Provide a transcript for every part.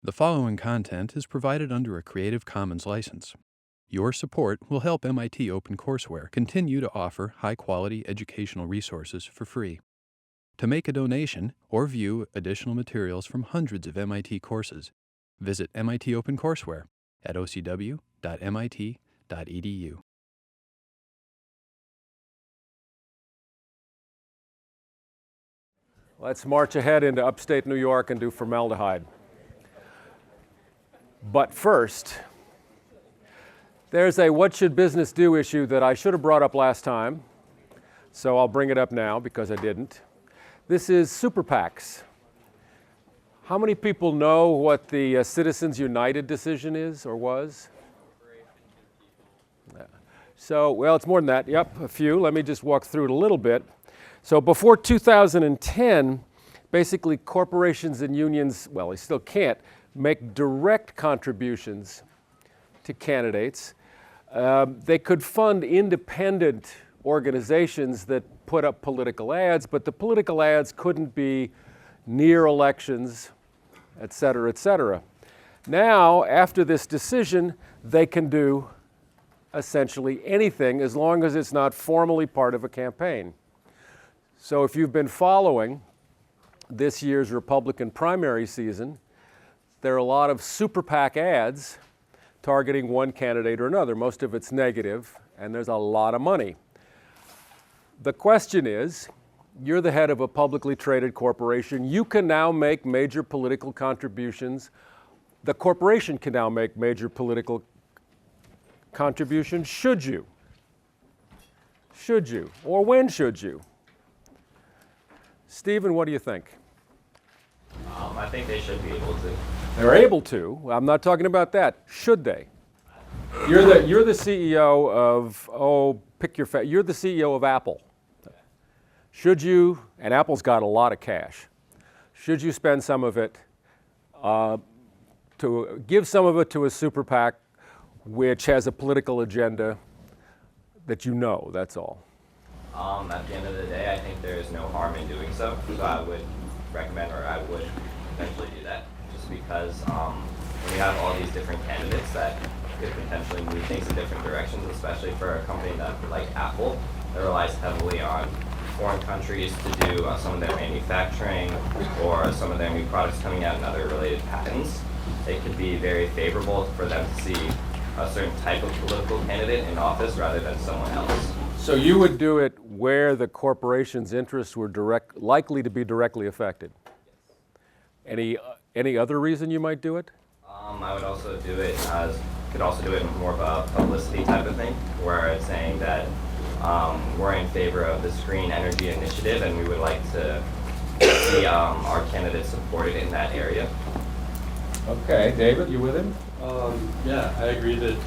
The following content is provided under a Creative Commons license. Your support will help MIT OpenCourseware continue to offer high-quality educational resources for free. To make a donation or view additional materials from hundreds of MIT courses, visit MIT OpenCourseware at ocw.mit.edu. Let's march ahead into upstate New York and do formaldehyde. But first, there's a what should business do issue that I should have brought up last time, so I'll bring it up now because I didn't. This is super PACs. How many people know what the Citizens United decision is or was? So, well, it's more than that. Yep, a few. Let me just walk through it a little bit. So before 2010, basically corporations and unions, well, they still can't, make direct contributions to candidates. They could fund independent organizations that put up political ads, but the political ads couldn't be near elections, et cetera, et cetera. Now, after this decision, they can do essentially anything as long as it's not formally part of a campaign. So if you've been following this year's Republican primary season, there are a lot of super PAC ads targeting one candidate or another. Most of it's negative, and there's a lot of money. The question is, you're the head of a publicly traded corporation. You can now make major political contributions. The corporation can now make major political contributions. Should you? Should you? Or when should you? Stephen, what do you think? I think they should be able to. They're able to. I'm not talking about that. Should they? You're the CEO of, you're the CEO of Apple. Should you, and Apple's got a lot of cash, should you spend some of it to give some of it to a super PAC which has a political agenda that you know, that's all? At the end of the day, I think there is no harm in doing so. So I would recommend, or I would potentially do that, just because when you have all these different candidates that could potentially move things in different directions, especially for a company like Apple that relies heavily on foreign countries to do some of their manufacturing or some of their new products coming out and other related patents, it could be very favorable for them to see a certain type of political candidate in office rather than someone else. So you would do it where the corporation's interests were likely to be directly affected? Any other reason you might do it? I would also do it could also do it in more of a publicity type of thing, where it's saying that we're in favor of this green energy initiative and we would like to see our candidates supported in that area. Okay, David, you with him? Yeah, I agree that,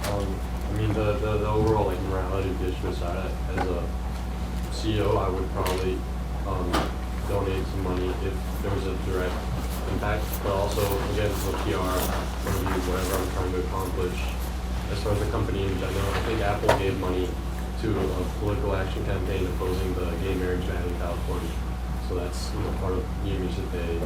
I mean, the overall like morality of the issue aside, as a CEO, I would probably donate some money if there was a direct impact, but also, again, from a PR point of view, whatever I'm trying to accomplish. As far as the company in general, I think Apple gave money to a political action campaign opposing the gay marriage ban in California. So that's part of the image that they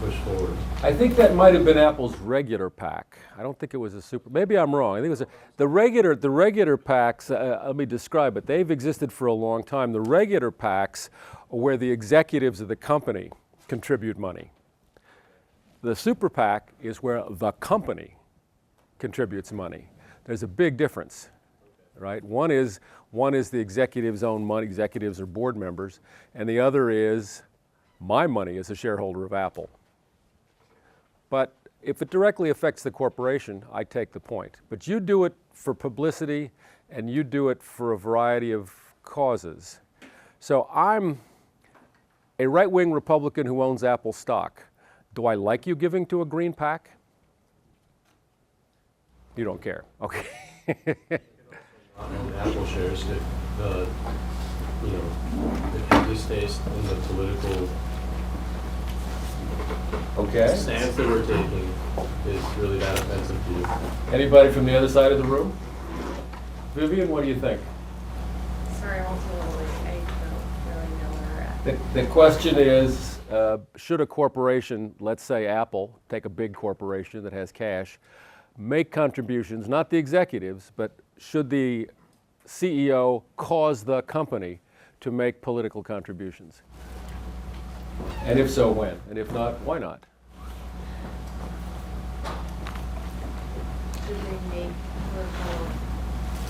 push forward. I think that might have been Apple's regular PAC. I don't think it was a super. Maybe I'm wrong. I think it was the regular PACs. Let me describe it. They've existed for a long time. The regular PACs are where the executives of the company contribute money. The super PAC is where the company contributes money. There's a big difference, right? One is the executives' own money. Executives are board members, and the other is my money as a shareholder of Apple. But if it directly affects the corporation, I take the point. But you do it for publicity, and you do it for a variety of causes. So I'm a right-wing Republican who owns Apple stock. Do I like you giving to a green PAC? You don't care. Okay. Apple shares, if you distaste in the political stance that we're taking is really that offensive to you. Anybody from the other side of the room? Vivian, what do you think? Sorry, I'm also a little late. I don't really know where we're at. The question is, should a corporation, let's say Apple, take a big corporation that has cash, make contributions, not the executives, but should the CEO cause the company to make political contributions? And if so, when? And if not, why not? Should they make political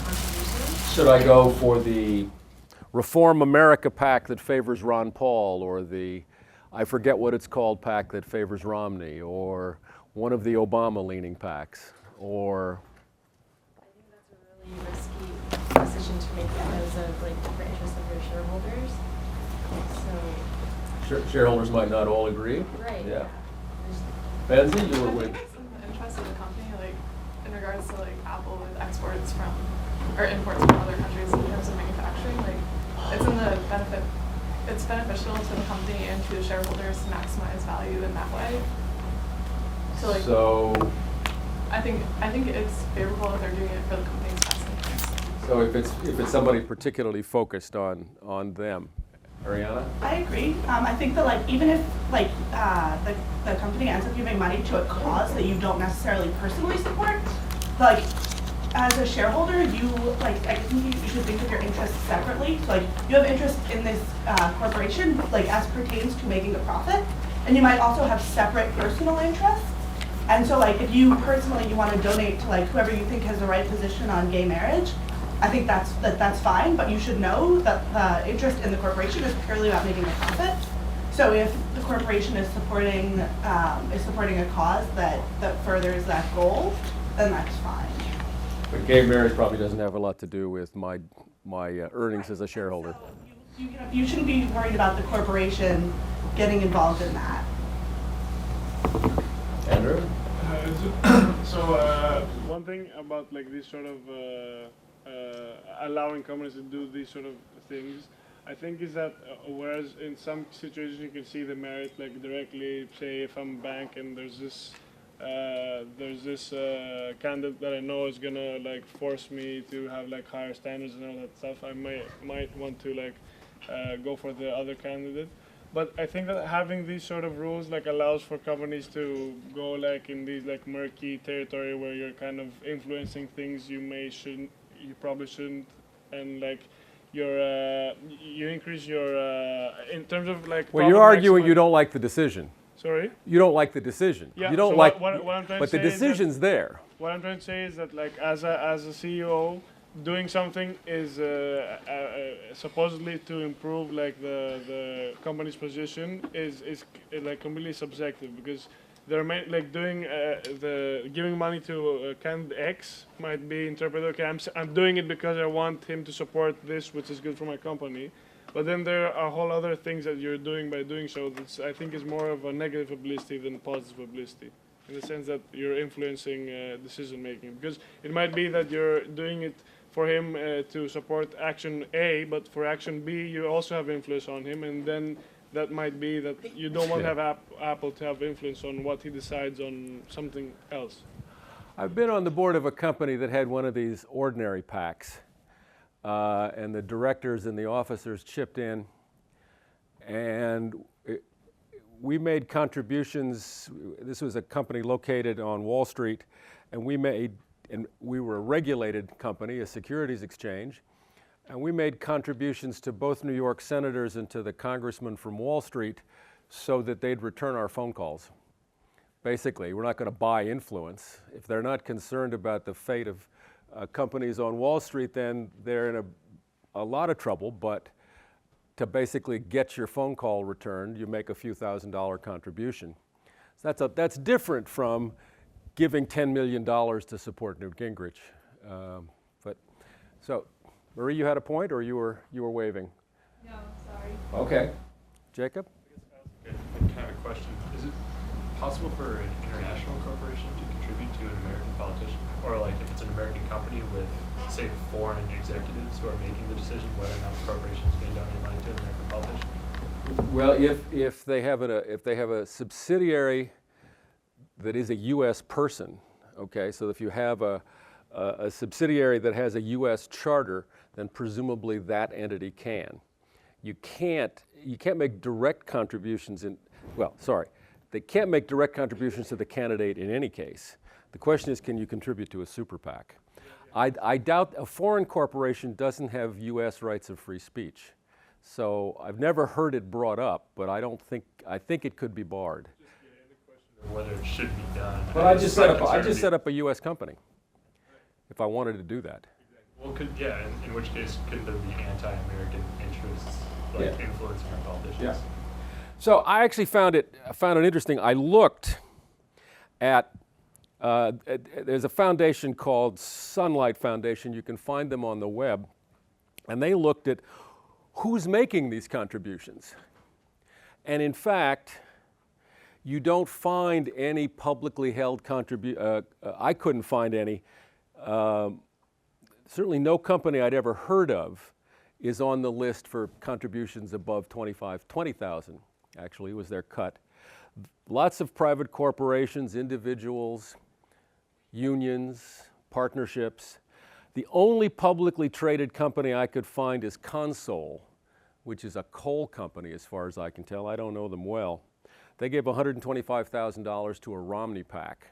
contributions? Should I go for the Reform America PAC that favors Ron Paul, or the, I forget what it's called, PAC that favors Romney, or one of the Obama-leaning PACs, or? I think that's a really risky decision to make because of like different interests of your shareholders. So. Shareholders might not all agree. Right. Yeah. Benzie, you were I with. think it's in the interest of the company, like in regards to like Apple with exports from or imports from other countries in terms of manufacturing. Like it's in the benefit. It's beneficial to the company and to the shareholders to maximize value in that way. So like. So. I think it's favorable if they're doing it for the company's best interest. So if it's somebody particularly focused on them. Ariana? I agree. I think that like even if like the company ends up giving money to a cause that you don't necessarily personally support, like as a shareholder, you like I think you should think of your interests separately. So like you have interest in this corporation, like as pertains to making a profit, and you might also have separate personal interests. And so like if you personally you want to donate to like whoever you think has the right position on gay marriage, I think that's fine, but you should know that the interest in the corporation is purely about making a profit. So if the corporation is supporting a cause that furthers that goal, then that's fine. But gay marriage probably doesn't have a lot to do with my earnings as a shareholder. So you shouldn't be worried about the corporation getting involved in that. Andrew? One thing about like this sort of allowing companies to do these sort of things, I think is that whereas in some situations you can see the merit like directly, say if I'm a bank and there's this candidate that I know is gonna like force me to have like higher standards and all that stuff, I might want to like go for the other candidate. But I think that having these sort of rules like allows for companies to go like in these like murky territory where you're kind of influencing things you probably shouldn't, and like you increase your in terms of like. Well, you're arguing you don't like the decision. Sorry? You don't like the decision. Yeah. You don't so like. what I'm trying but to the say decision's there. What I'm trying to say is that like as a CEO, doing something is supposedly to improve like the company's position is like completely subjective, because they're like doing the giving money to candidate X might be interpreted, okay, I'm doing it because I want him to support this, which is good for my company. But then there are a whole other things that you're doing by doing so that I think is more of a negative publicity than positive publicity, in the sense that you're influencing decision making. Because it might be that you're doing it for him to support action A, but for action B you also have influence on him, and then that might be that you don't want to have Apple to have influence on what he decides on something else. I've been on the board of a company that had one of these ordinary PACs, and the directors and the officers chipped in, and we made contributions. This was a company located on Wall Street, and we were a regulated company, a securities exchange, and we made contributions to both New York senators and to the congressman from Wall Street so that they'd return our phone calls. Basically, we're not going to buy influence. If they're not concerned about the fate of companies on Wall Street, then they're in a lot of trouble, but to basically get your phone call returned, you make a few $1,000 contribution. So that's different from giving $10 million to support Newt Gingrich. So, Marie, you had a point, or you were waving? No, sorry. Okay. Jacob? I kind of a question. Is it possible for an international corporation to contribute to an American politician? Or like if it's an American company with, say, foreign executives who are making the decision whether or not the corporation is going to donate money to an American politician? Well, if they have a subsidiary that is a U.S. person, okay, so if you have a subsidiary that has a U.S. charter, then presumably that entity can. You can't make direct contributions well, sorry, they can't make direct contributions to the candidate in any case. The question is, can you contribute to a super PAC? I doubt a foreign corporation doesn't have U.S. rights of free speech. So I've never heard it brought up, but I think it could be barred. Whether it should be done. But I just set up a U.S. company if I wanted to do that. Well, in which case could there be anti-American interests influencing our politicians? Yeah. So I actually found it interesting. I looked at there's a foundation called Sunlight Foundation. You can find them on the web, and they looked at who's making these contributions. And in fact, you don't find any publicly held I couldn't find any. Certainly no company I'd ever heard of is on the list for contributions above 20,000 actually was their cut. Lots of private corporations, individuals, unions, partnerships. The only publicly traded company I could find is Consol, which is a coal company as far as I can tell. I don't know them well. They gave $125,000 to a Romney PAC.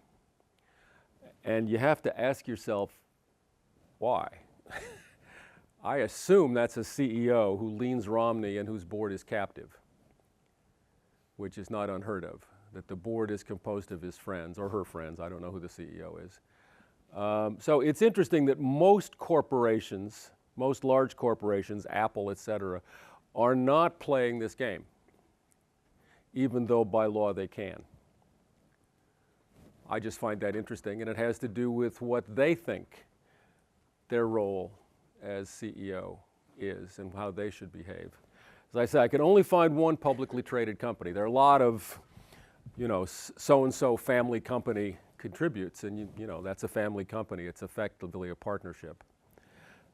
And you have to ask yourself, why? I assume that's a CEO who leans Romney and whose board is captive, which is not unheard of, that the board is composed of his friends or her friends. I don't know who the CEO is. So it's interesting that most corporations, most large corporations, Apple, et cetera, are not playing this game, even though by law they can. I just find that interesting, and it has to do with what they think their role as CEO is and how they should behave. As I say, I can only find one publicly traded company. There are a lot of, so-and-so family company contributes, and that's a family company. It's effectively a partnership.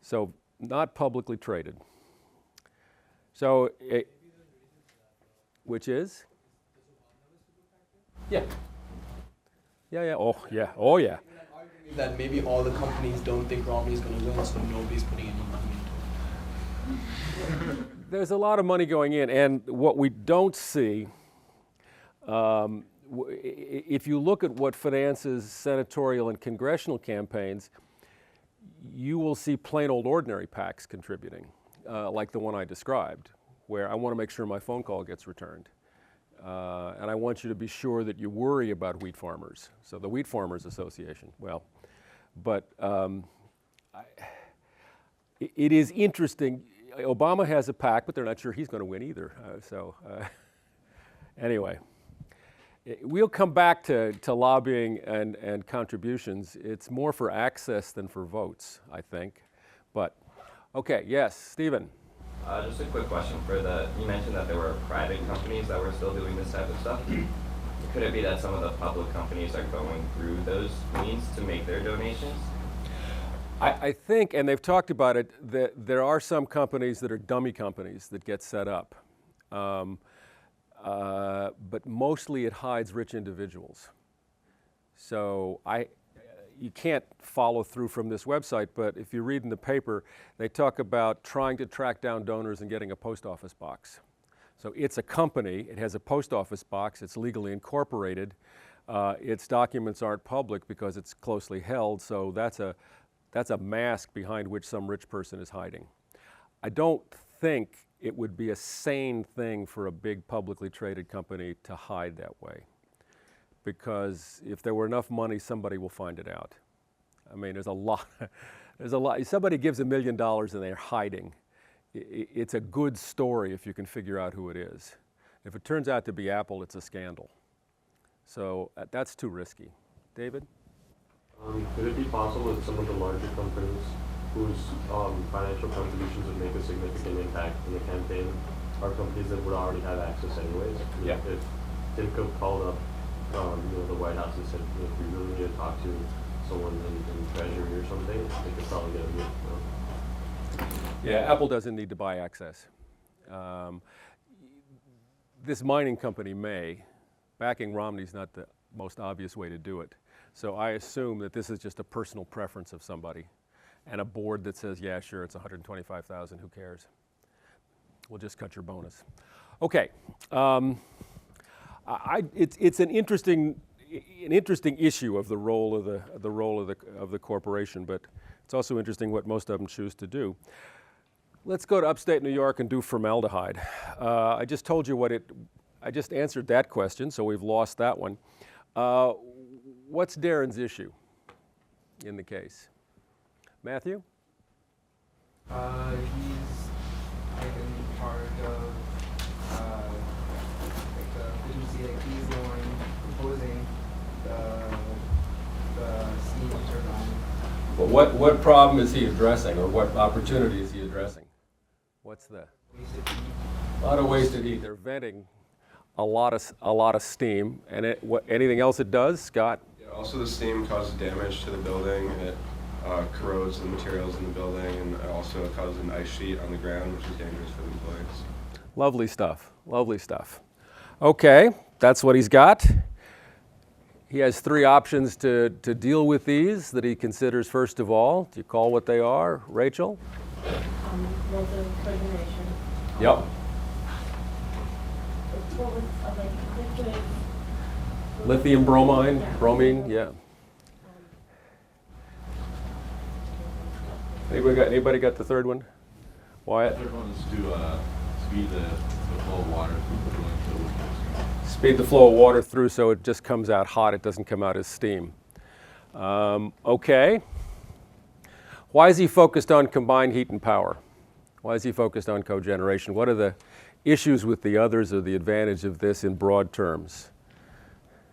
So not publicly traded. So, which is? Yeah. Yeah. Oh, yeah. That maybe all the companies don't think Romney's going to win, so nobody's putting any money into it. There's a lot of money going in, and what we don't see, if you look at what finances senatorial and congressional campaigns, you will see plain old ordinary PACs contributing, like the one I described, where I want to make sure my phone call gets returned. And I want you to be sure that you worry about wheat farmers. So the Wheat Farmers Association, it is interesting. Obama has a PAC, but they're not sure he's going to win either. Anyway, we'll come back to lobbying and contributions. It's more for access than for votes, I think. But, okay, yes, Stephen. Just a quick question you mentioned that there were private companies that were still doing this type of stuff. Could it be that some of the public companies are going through those means to make their donations? I think, and they've talked about it, that there are some companies that are dummy companies that get set up. But mostly it hides rich individuals. So you can't follow through from this website, but if you read in the paper, they talk about trying to track down donors and getting a post office box. So it's a company, it has a post office box, it's legally incorporated, its documents aren't public because it's closely held, so that's a mask behind which some rich person is hiding. I don't think it would be a sane thing for a big publicly traded company to hide that way, because if there were enough money, somebody will find it out. I mean, there's a lot. Somebody gives $1 million and they're hiding. It's a good story if you can figure out who it is. If it turns out to be Apple, it's a scandal. So that's too risky. David? Could it be possible that some of the larger companies whose financial contributions would make a significant impact in the campaign are companies that would already have access anyways? Yeah. If Tim Cook called up the White House and said, if we really need to talk to someone in Treasury or something, they could probably get a good. Yeah, Apple doesn't need to buy access. This mining company may. Backing Romney's not the most obvious way to do it. So I assume that this is just a personal preference of somebody and a board that says, yeah, sure, it's $125,000, who cares? We'll just cut your bonus. Okay. It's an interesting issue of the role of the corporation, but it's also interesting what most of them choose to do. Let's go to upstate New York and do formaldehyde. I just told you I just answered that question, so we've lost that one. What's Darren's issue in the case? Matthew? He's like in charge of like the efficiency, like he's the one proposing the steam turbine. But what problem is he addressing, or what opportunity is he addressing? What's the? Wasted heat. A lot of wasted heat. They're venting a lot of steam, and anything else it does, Scott? Yeah, also the steam causes damage to the building. It corrodes the materials in the building, and it also causes an ice sheet on the ground, which is dangerous for the employees. Lovely stuff. Lovely stuff. Okay, that's what he's got. He has 3 options to deal with these that he considers first of all. Do you call what they are, Rachel? Well, the coordination. Yep. What was, like, liquid? Lithium bromine, Yeah. bromine, yeah. Anybody got the third one? Wyatt? The third one is to speed the flow of water through the building. Speed the flow of water through so it just comes out hot, it doesn't come out as steam. Okay. Why is he focused on combined heat and power? Why is he focused on cogeneration? What are the issues with the others or the advantage of this in broad terms?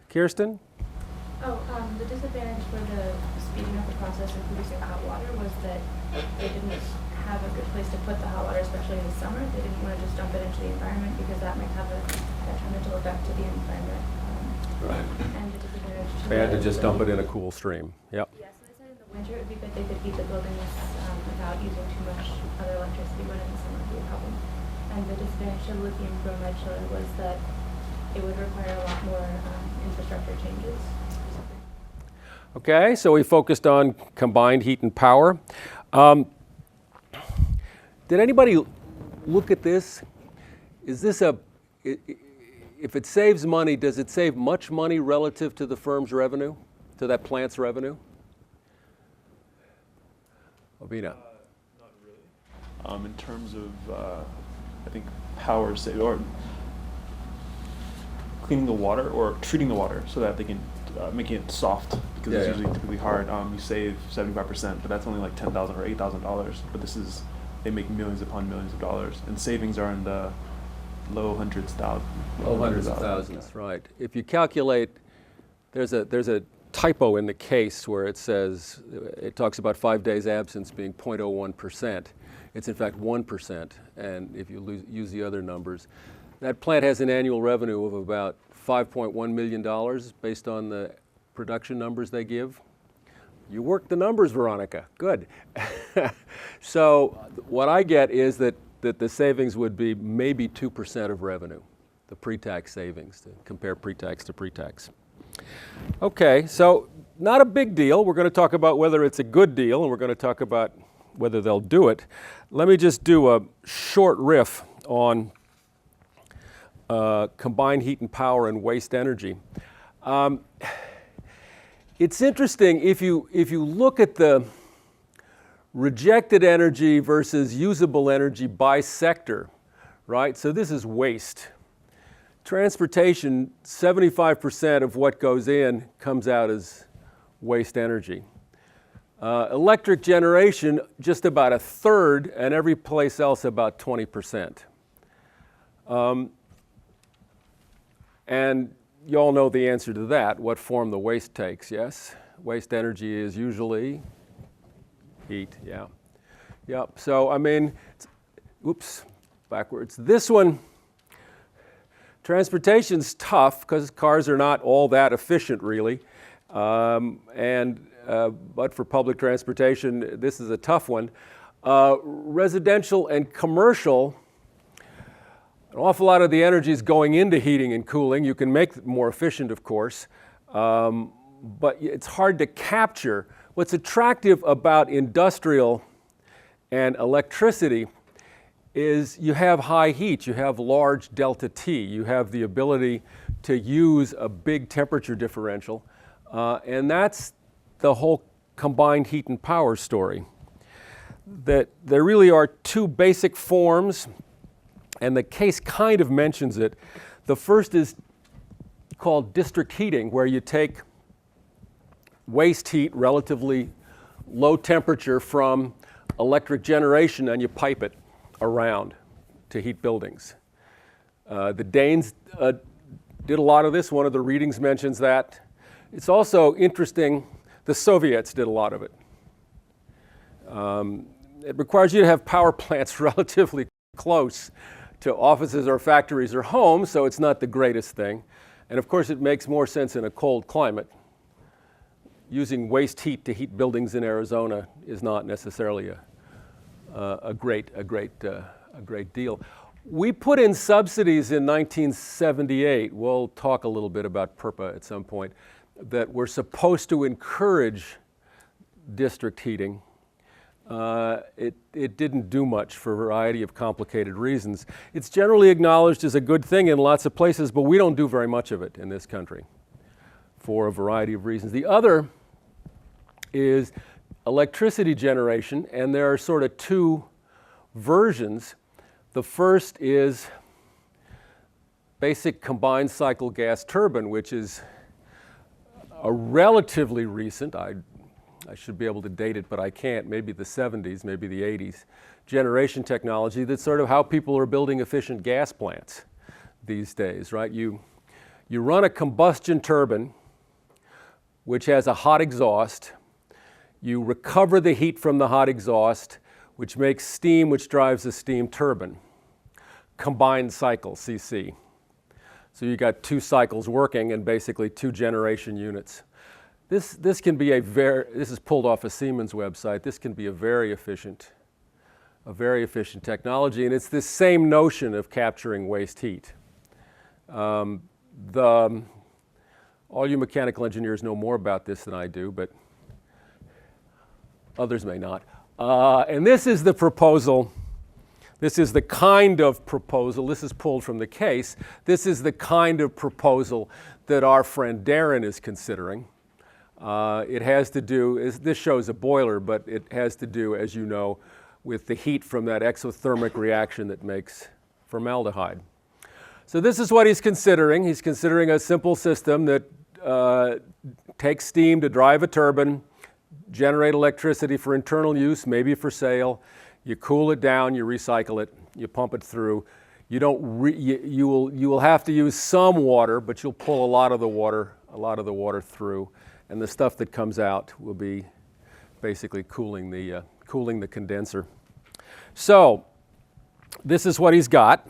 Kirsten? Oh, the disadvantage for the speeding up the process of producing hot water was that they didn't have a good place to put the hot water, especially in the summer. They didn't want to just dump it into the environment because that might have a detrimental effect to the environment. Right. And the disadvantage to They had to the just dump it building. in a cool stream. Yep. Yeah, so they said in the winter it would be good they could heat the buildings without using too much other electricity, but in the summer it would be a problem. And the disadvantage of lithium bromide chiller was that it would require a lot more infrastructure changes. Okay, so we focused on combined heat and power. Did anybody look at this? Is this if it saves money, does it save much money relative to the firm's revenue, to that plant's revenue? Obina. Not really. In terms of, I think, power save, or cleaning the water or treating the water so that they can making it soft because it's usually typically hard. You save 75%, but that's only like $10,000 or $8,000. But this is, they make millions upon millions of dollars, and savings are in the low hundreds of thousands. Right. If you calculate, there's a typo in the case where it says, it talks about 5 days absence being 0.01%. It's in fact 1%, and if you use the other numbers, that plant has an annual revenue of about $5.1 million based on the production numbers they give. You worked the numbers, Veronica. Good. So what I get is that the savings would be maybe 2% of revenue, the pre-tax savings, to compare pre-tax to pre-tax. Okay, so not a big deal. We're going to talk about whether it's a good deal, and we're going to talk about whether they'll do it. Let me just do a short riff on combined heat and power and waste energy. It's interesting if you look at the rejected energy versus usable energy by sector, right? So this is waste. Transportation, 75% of what goes in comes out as waste energy. Electric generation, just about a third, and every place else about 20%. And you all know the answer to that, what form the waste takes, yes? Waste energy is usually heat, yeah. Yep, so I mean, oops, backwards. This one, transportation's tough because cars are not all that efficient really. But for public transportation, this is a tough one. Residential and commercial, an awful lot of the energy is going into heating and cooling. You can make it more efficient, of course, but it's hard to capture. What's attractive about industrial and electricity is you have high heat, you have large delta T, you have the ability to use a big temperature differential, and that's the whole combined heat and power story. That there really are two basic forms, and the case kind of mentions it. The first is called district heating, where you take waste heat, relatively low temperature, from electric generation and you pipe it around to heat buildings. The Danes did a lot of this. One of the readings mentions that. It's also interesting, the Soviets did a lot of it. It requires you to have power plants relatively close to offices or factories or homes, so it's not the greatest thing. And of course, it makes more sense in a cold climate. Using waste heat to heat buildings in Arizona is not necessarily a great deal. We put in subsidies in 1978. We'll talk a little bit about PURPA at some point, that were supposed to encourage district heating. It didn't do much for a variety of complicated reasons. It's generally acknowledged as a good thing in lots of places, but we don't do very much of it in this country for a variety of reasons. The other is electricity generation, and there are sort of two versions. The first is basic combined cycle gas turbine, which is a relatively recent, I should be able to date it, but I can't, maybe the 70s, maybe the 80s, generation technology. That's sort of how people are building efficient gas plants these days, right? You run a combustion turbine, which has a hot exhaust. You recover the heat from the hot exhaust, which makes steam, which drives a steam turbine. Combined cycle, CC. So you got two cycles working and basically two generation units. This can be this is pulled off a Siemens website. This can be a very efficient technology, and it's this same notion of capturing waste heat. All you mechanical engineers know more about this than I do, but others may not. And this is the proposal. This is the kind of proposal. This is pulled from the case. This is the kind of proposal that our friend Darren is considering. It has to do, this shows a boiler, but it has to do, as you know, with the heat from that exothermic reaction that makes formaldehyde. So this is what he's considering. He's considering a simple system that takes steam to drive a turbine, generate electricity for internal use, maybe for sale. You cool it down, you recycle it, you pump it through. You will have to use some water, but you'll pull a lot of the water through. And the stuff that comes out will be basically cooling the condenser. So this is what he's got.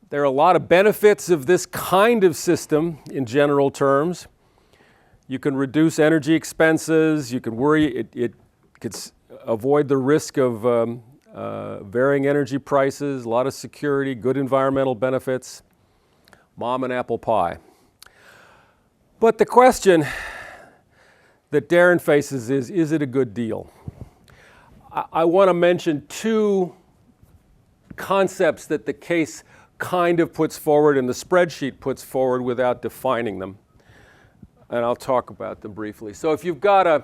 There are a lot of benefits of this kind of system in general terms. You can reduce energy expenses. You can it could avoid the risk of varying energy prices, a lot of security, good environmental benefits, mom and apple pie. But the question that Darren faces is it a good deal? I want to mention two concepts that the case kind of puts forward and the spreadsheet puts forward without defining them. And I'll talk about them briefly. So if you've got a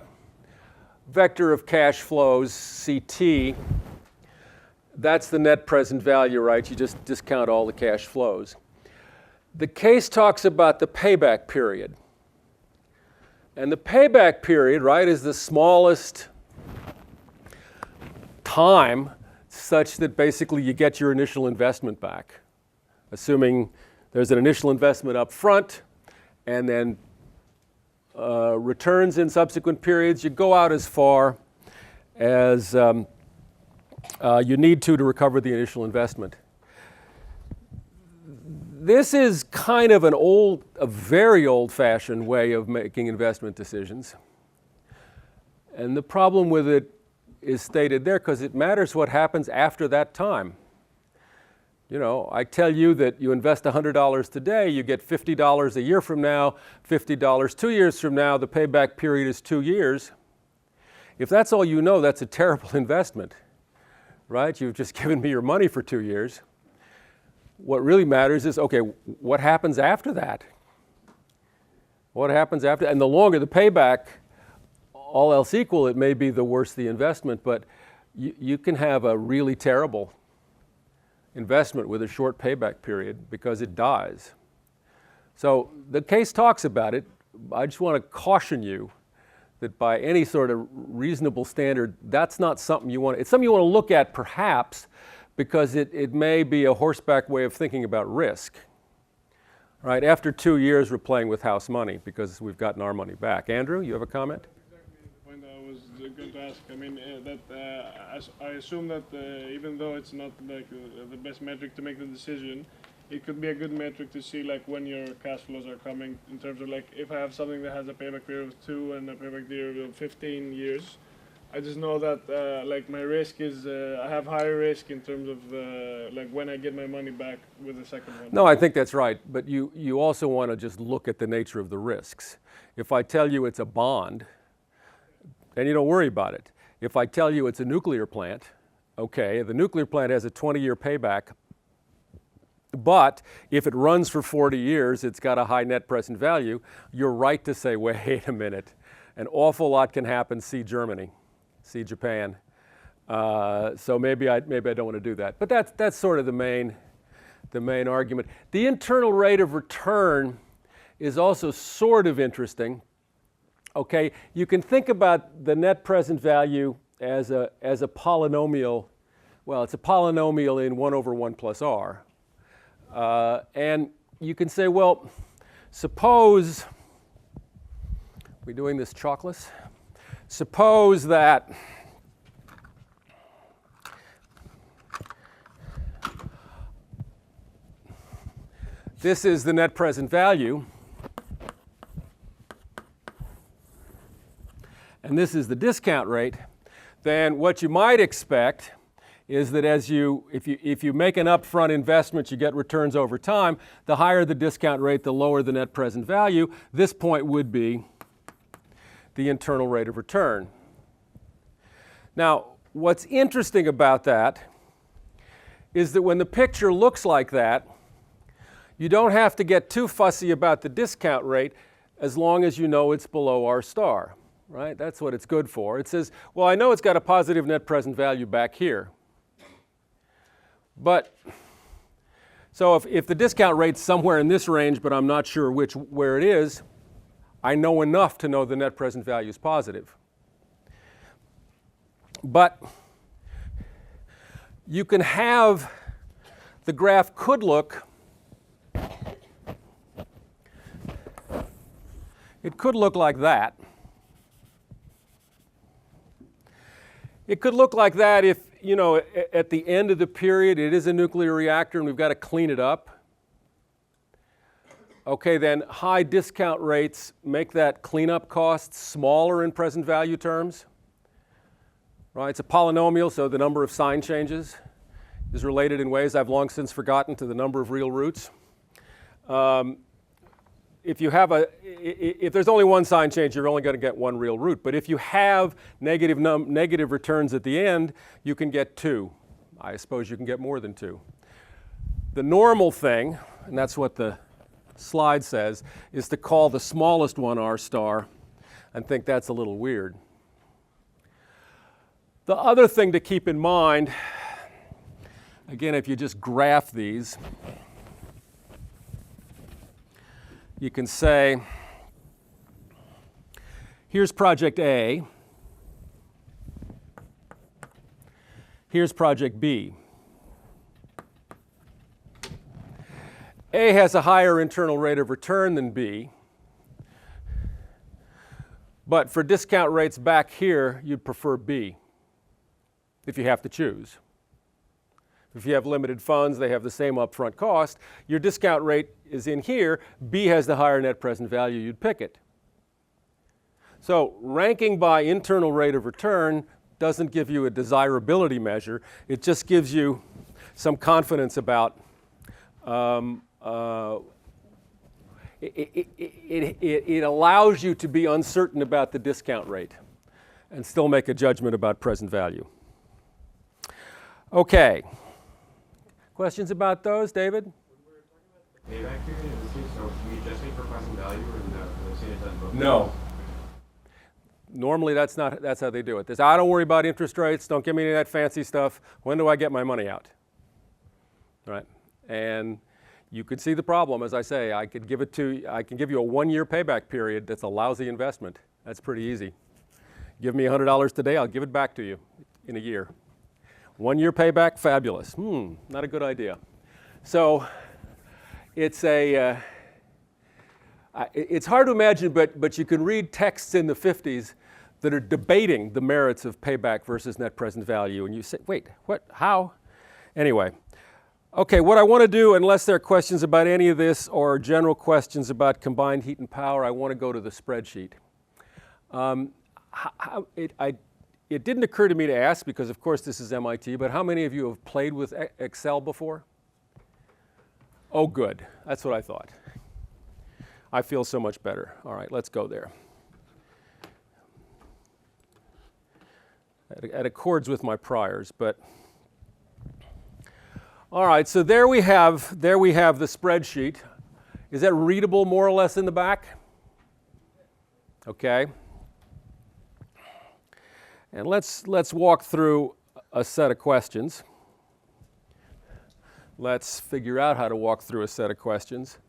vector of cash flows, CT, that's the net present value, right? You just discount all the cash flows. The case talks about the payback period. And the payback period, right, is the smallest time such that basically you get your initial investment back, assuming there's an initial investment up front and then returns in subsequent periods. You go out as far as you need to recover the initial investment. This is kind of a very old-fashioned way of making investment decisions. And the problem with it is stated there because it matters what happens after that time. You know, I tell you that you invest $100 today, you get $50 a year from now, $50 2 years from now, the payback period is 2 years. If that's all you know, that's a terrible investment. right? You've just given me your money for 2 years. What really matters is, okay, what happens after that? What happens after? And the longer the payback, all else equal, it may be the worse the investment, but you can have a really terrible investment with a short payback period because it dies. So the case talks about it. I just want to caution you that by any sort of reasonable standard, that's not something you want. It's something you want to look at perhaps because it may be a horseback way of thinking about risk. Right? After 2 years, we're playing with house money because we've gotten our money back. Andrew, you have a comment? Exactly the point I was going to ask. I mean, I assume that even though it's not like the best metric to make the decision, it could be a good metric to see like when your cash flows are coming in terms of like if I have something that has a payback period of 2 and a payback period of 15 years, I just know that like my risk is I have higher risk in terms of like when I get my money back with the second one. No, I think that's right, but you also want to just look at the nature of the risks. If I tell you it's a bond, then you don't worry about it. If I tell you it's a nuclear plant, okay, the nuclear plant has a 20-year payback, but if it runs for 40 years, it's got a high net present value, you're right to say, wait a minute, an awful lot can happen, see Germany. See Japan. So maybe I don't want to do that. But that's sort of the main argument. The internal rate of return is also sort of interesting. Okay, you can think about the net present value as a polynomial. Well, it's a polynomial in 1 over 1 plus r. And you can say, well, suppose we're doing this chalkless. Suppose that this is the net present value, and this is the discount rate, then what you might expect is that if you make an upfront investment, you get returns over time. The higher the discount rate, the lower the net present value. This point would be the internal rate of return. Now, what's interesting about that is that when the picture looks like that, you don't have to get too fussy about the discount rate as long as you know it's below R star, right? That's what it's good for. It says, well, I know it's got a positive net present value back here. But, so if the discount rate's somewhere in this range, but I'm not sure where it is, I know enough to know the net present value is positive. But you can have, the graph could look, it could look like that. It could look like that if, you know, at the end of the period it is a nuclear reactor and we've got to clean it up. Okay, then high discount rates make that cleanup cost smaller in present value terms. Right? It's a polynomial, so the number of sign changes is related in ways I've long since forgotten to the number of real roots. If there's only one sign change, you're only going to get one real root. But if you have negative returns at the end, you can get 2. I suppose you can get more than 2. The normal thing, and that's what the slide says, is to call the smallest one R star and think that's a little weird. The other thing to keep in mind, again, if you just graph these, you can say, here's project A, here's project B. A has a higher internal rate of return than B, but for discount rates back here, you'd prefer B if you have to choose. If you have limited funds, they have the same upfront cost. Your discount rate is in here. B has the higher net present value, you'd pick it. So ranking by internal rate of return doesn't give you a desirability measure. It just gives you some confidence about it allows you to be uncertain about the discount rate and still make a judgment about present value. Okay. Questions about those, David? Payback period in this case, so we adjusting for present value or no? Because I've seen it done both. No. Normally, that's how they do it. This, I don't worry about interest rates. Don't give me any of that fancy stuff. When do I get my money out? Right? And you could see the problem. As I say, I can give you a 1-year payback period. That's a lousy investment. That's pretty easy. Give me $100 today. I'll give it back to you in a year. 1-year payback, fabulous. Not a good idea. So it's it's hard to imagine, but you can read texts in the 50s that are debating the merits of payback versus net present value. And you say, wait, what, how? Anyway, okay, what I want to do, unless there are questions about any of this or general questions about combined heat and power, I want to go to the spreadsheet. It didn't occur to me to ask, because of course this is MIT, but how many of you have played with Excel before? Oh, good. That's what I thought. I feel so much better. All right, let's go there. It accords with my priors, but all right. So there we have the spreadsheet. Is that readable more or less in the back? Okay. And let's walk through a set of questions. Let's figure out how to walk through a set of questions.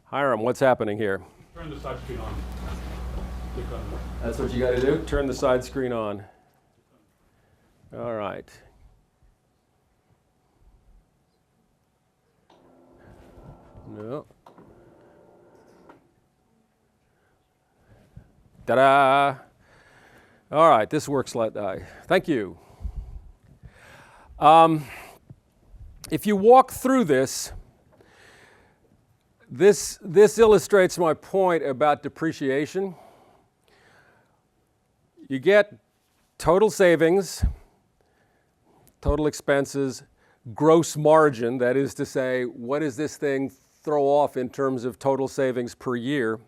Hiram, what's happening here? Turn the side screen on. Click on it. That's what you got to do? Turn the side screen on. All right. No. Ta-da! All right, this works like that. Thank you. If you walk through this illustrates my point about depreciation. You get total savings, total expenses, gross margin, that is to say, what does this thing throw off in terms of total savings per year?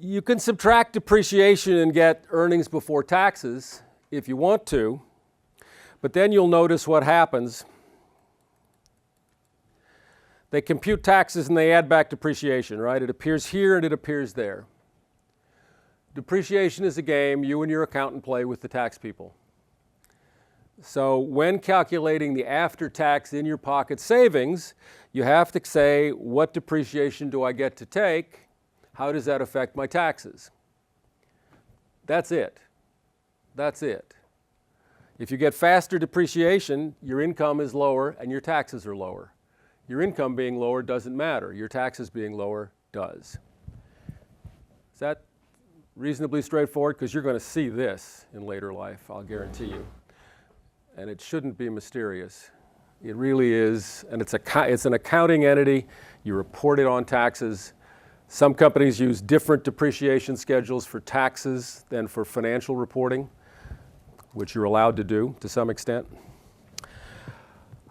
You can subtract depreciation and get earnings before taxes if you want to, but then you'll notice what happens. They compute taxes and they add back depreciation, right? It appears here and it appears there. Depreciation is a game you and your accountant play with the tax people. So when calculating the after-tax in-your-pocket savings, you have to say, what depreciation do I get to take? How does that affect my taxes? That's it. That's it. If you get faster depreciation, your income is lower and your taxes are lower. Your income being lower doesn't matter. Your taxes being lower does. Is that reasonably straightforward? Because you're going to see this in later life, I'll guarantee you. And it shouldn't be mysterious. It really is, and it's an accounting entity. You report it on taxes. Some companies use different depreciation schedules for taxes than for financial reporting, which you're allowed to do to some extent.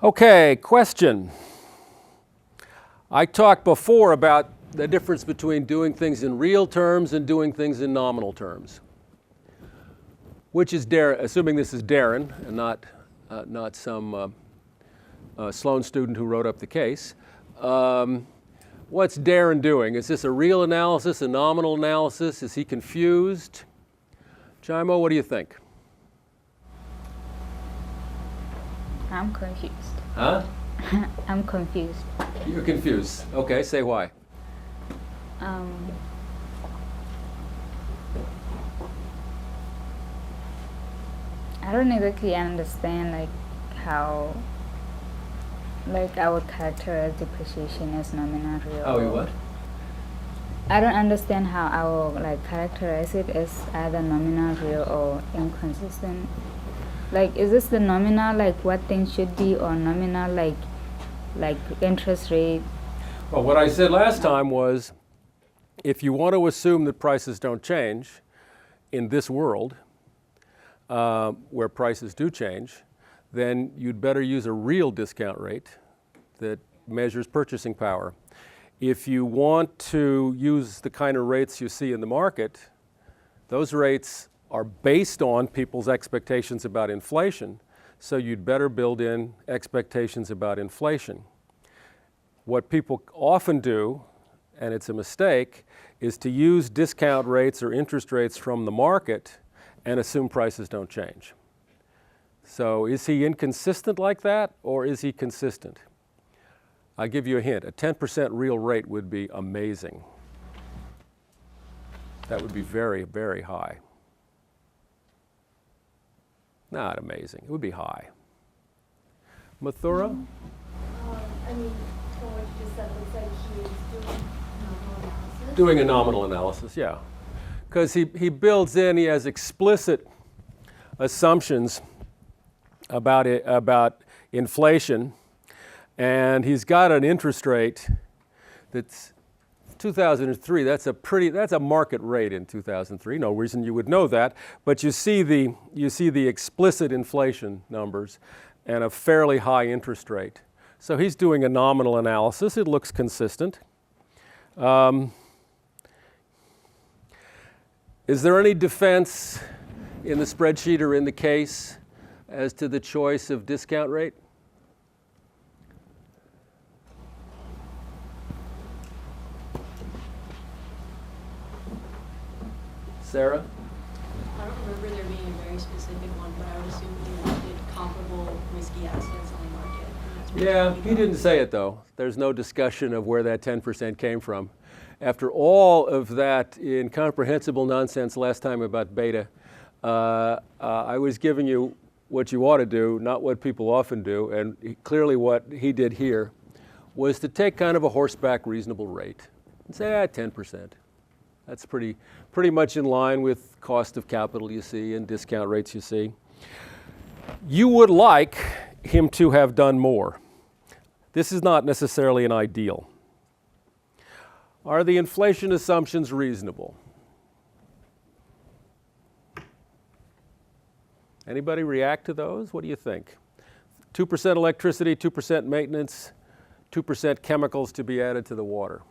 Okay, question. I talked before about the difference between doing things in real terms and doing things in nominal terms. Which is Darren, assuming this is Darren and not some Sloan student who wrote up the case. What's Darren doing? Is this a real analysis, a nominal analysis? Is he confused? Chaimo, what do you think? I'm confused. Huh? I'm confused. You're confused. Okay, say why. I don't exactly understand how I would characterize depreciation as nominal real. Oh, you what? I don't understand how I will characterize it as either nominal real or inconsistent. Is this the nominal what things should be, or nominal like interest rate? Well, what I said last time was, if you want to assume that prices don't change in this world, where prices do change, then you'd better use a real discount rate that measures purchasing power. If you want to use the kind of rates you see in the market, those rates are based on people's expectations about inflation. so you'd better build in expectations about inflation. What people often do, and it's a mistake, is to use discount rates or interest rates from the market and assume prices don't change. So is he inconsistent like that, or is he consistent? I'll give you a hint. A 10% real rate would be amazing. That would be very, very high. Not amazing. It would be high. Mathura? I mean, from what you just said, it looks like he is doing nominal analysis. Doing a nominal analysis, yeah. Because he builds in, he has explicit assumptions about inflation, and he's got an interest rate that's 2003. That's a market rate in 2003. No reason you would know that, but you see the explicit inflation numbers and a fairly high interest rate. So he's doing a nominal analysis. It looks consistent. Is there any defense in the spreadsheet or in the case as to the choice of discount rate? Sarah? I don't remember there being a very specific one, but I would assume he looked at comparable risky assets on the market. Yeah, he didn't say it though. There's no discussion of where that 10% came from. After all of that incomprehensible nonsense last time about beta, I was giving you what you ought to do, not what people often do, and clearly what he did here was to take kind of a horseback reasonable rate and say, 10%. That's pretty much in line with cost of capital you see and discount rates you see. You would like him to have done more. This is not necessarily an ideal. Are the inflation assumptions reasonable? Anybody react to those? What do you think? 2% electricity, 2% maintenance, 2% chemicals to be added to the water.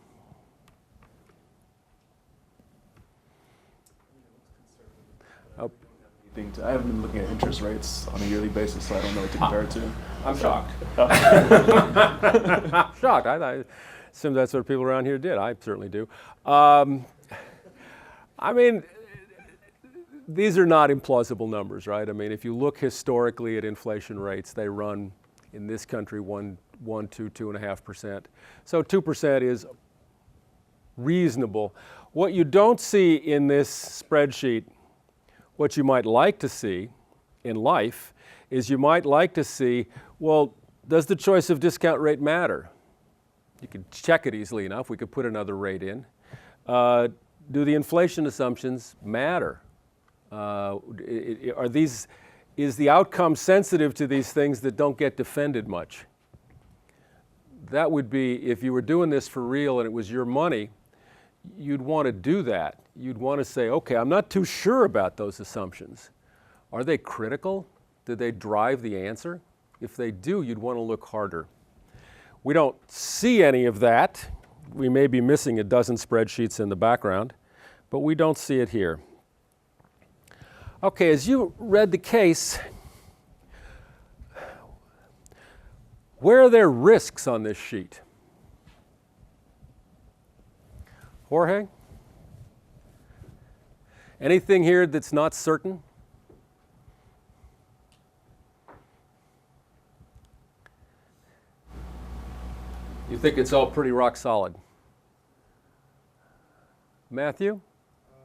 I haven't been looking at interest rates on a yearly basis, so I don't know what to compare it to. I'm shocked. I'm shocked. I assume that's what people around here did. I certainly do. I mean, these are not implausible numbers, right? I mean, if you look historically at inflation rates, they run in this country 2.5%. So 2% is reasonable. What you don't see in this spreadsheet, what you might like to see in life, is you might like to see, well, does the choice of discount rate matter? You could check it easily enough. We could put another rate in. Do the inflation assumptions matter? Is the outcome sensitive to these things that don't get defended much? That would be, if you were doing this for real and it was your money, you'd want to do that. You'd want to say, okay, I'm not too sure about those assumptions. Are they critical? Do they drive the answer? If they do, you'd want to look harder. We don't see any of that. We may be missing a dozen spreadsheets in the background, but we don't see it here. Okay, as you read the case, where are there risks on this sheet? Jorge? Anything here that's not certain? You think it's all pretty rock solid? Matthew?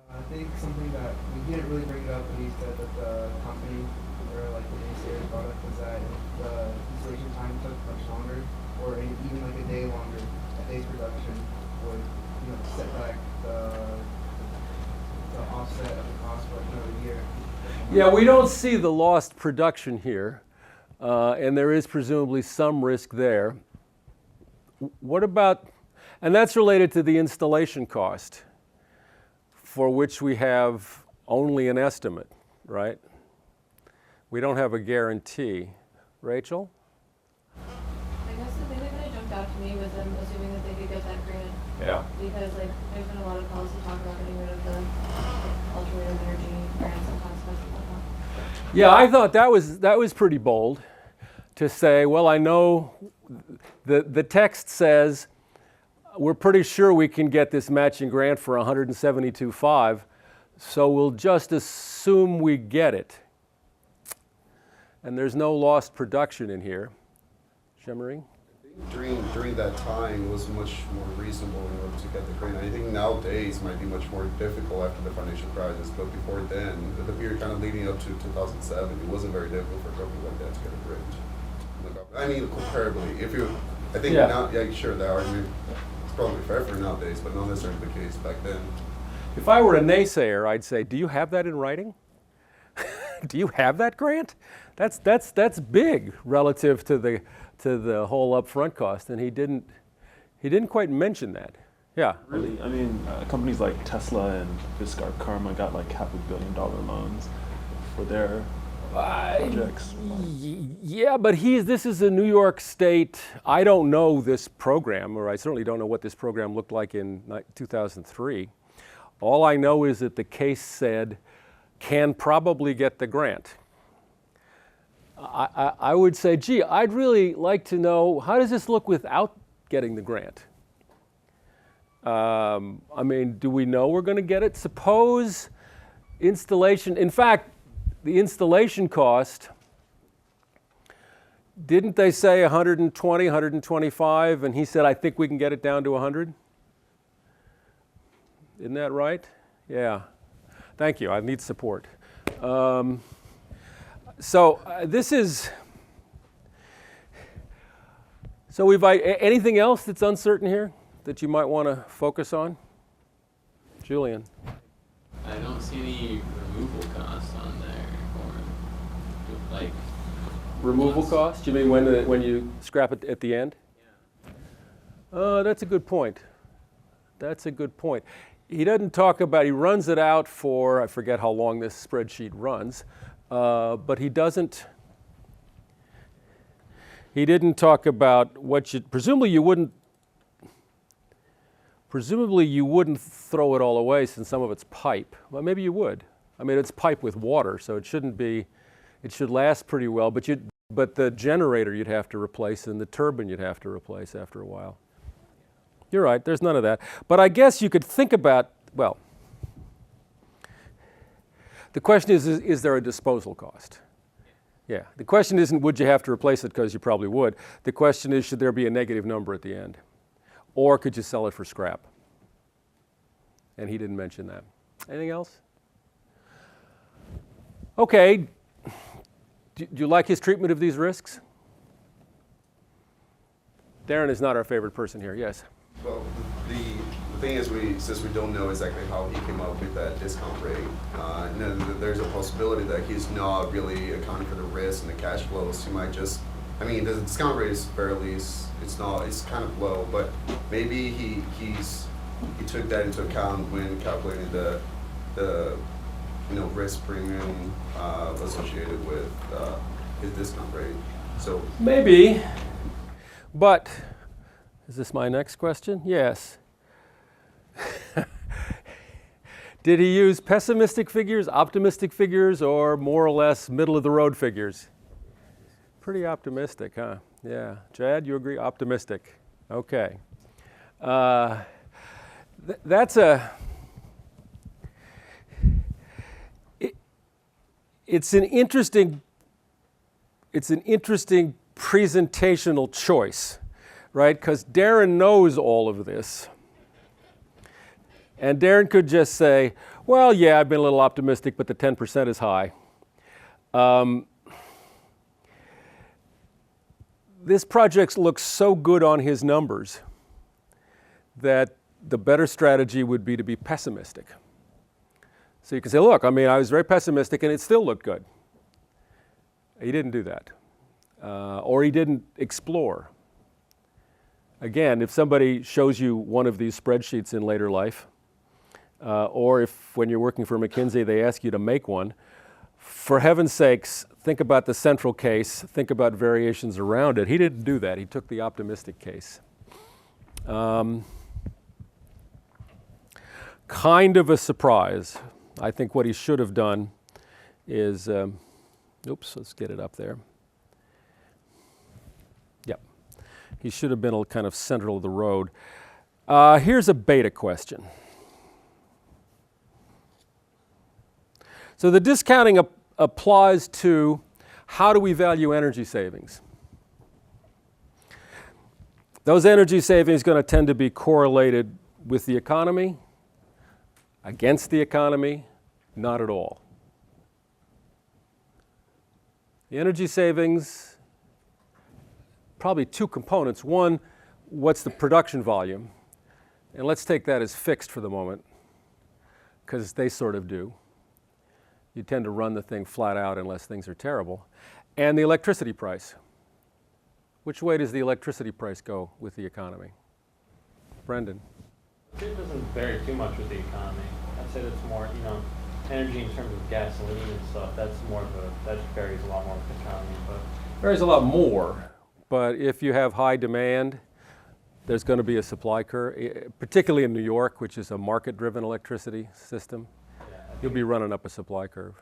I think something that we didn't really bring it up, but he said that the company, or like the naysayers brought up, was that if the installation time took much longer, or even like a day longer, a day's production would, set back the offset of the cost for another year. Yeah, we don't see the lost production here, and there is presumably some risk there. What about, and that's related to the installation cost, for which we have only an estimate, right? We don't have a guarantee. Rachel? I guess the thing that kind of jumped out to me was them assuming that they could get that grant. Yeah. Because there's been a lot of policy talk about getting rid of the alternative energy grants and consequences and whatnot. Yeah, I thought that was pretty bold to say, well, I know the text says we're pretty sure we can get this matching grant for 172.5, so we'll just assume we get it. And there's no lost production in here. Shemmering? During that time was much more reasonable in order to get the grant. I think nowadays might be much more difficult after the financial crisis, but before then, the period kind of leading up to 2007, it wasn't very difficult for a company like that to get a grant. I mean, comparably, I think now, yeah, sure, that argument is probably fair for nowadays, but not necessarily the case back then. If I were a naysayer, I'd say, do you have that in writing? Do you have that grant? That's big relative to the whole upfront cost, and he didn't quite mention that. Yeah. Really, I mean, companies like Tesla and Viscar Karma got like $500 million loans for their projects. Yeah, but this is a New York State. I don't know this program, or I certainly don't know what this program looked like in 2003. All I know is that the case said can probably get the grant. I would say, gee, I'd really like to know, how does this look without getting the grant? I mean, do we know we're going to get it? Suppose installation, in fact, the installation cost, didn't they say 120, 125, and he said, I think we can get it down to 100? Isn't that right? Yeah. Thank you. I need support. So anything else that's uncertain here that you might want to focus on? Julian. I don't see any removal costs on there, or like removal costs? You mean when you scrap it at the end? Yeah. That's a good point. That's a good point. He doesn't talk about, he runs it out for, I forget how long this spreadsheet runs, but he didn't talk about what presumably you wouldn't throw it all away since some of it's pipe. Well, maybe you would. I mean, it's pipe with water, so it should last pretty well, but the generator you'd have to replace and the turbine you'd have to replace after a while. You're right, there's none of that. But I guess you could think about, well, the question is there a disposal cost? Yeah, the question isn't would you have to replace it, because you probably would. The question is, should there be a negative number at the end? Or could you sell it for scrap? And he didn't mention that. Anything else? Okay, do you like his treatment of these risks? Darren is not our favorite person here, yes. Well, the thing is, since we don't know exactly how he came up with that discount rate, there's a possibility that he's not really accounting for the risk and the cash flows. He might just, I mean, the discount rate is it's kind of low, but maybe he took that into account when calculating the risk premium associated with his discount rate. So maybe, but. Is this my next question? Yes. Did he use pessimistic figures, optimistic figures, or more or less middle of the road figures? Pretty optimistic, huh? Yeah. Chad, you agree? Optimistic. Okay. It's an interesting presentational choice. Right? Because Darren knows all of this. And Darren could just say, well, yeah, I've been a little optimistic, but the 10% is high. This project looks so good on his numbers that the better strategy would be to be pessimistic. So you can say, look, I mean, I was very pessimistic and it still looked good. He didn't do that. Or he didn't explore. Again, if somebody shows you one of these spreadsheets in later life, or if when you're working for McKinsey they ask you to make one, for heaven's sakes, think about the central case, think about variations around it. He didn't do that. He took the optimistic case. Kind of a surprise. I think what he should have done is Oops, let's get it up there. Yep. He should have been kind of central of the road. Here's a beta question. So the discounting applies to how do we value energy savings? Those energy savings are going to tend to be correlated with the economy, against the economy, not at all. The energy savings, probably two components. One, what's the production volume? And let's take that as fixed for the moment, because they sort of do. You tend to run the thing flat out unless things are terrible. And the electricity price. Which way does the electricity price go with the economy? Brendan? It doesn't vary too much with the economy. I'd say that's more, energy in terms of gasoline and stuff, that varies a lot more with the economy. But Varies a lot more, but if you have high demand, there's going to be a supply curve, particularly in New York, which is a market-driven electricity system. You'll be running up a supply curve.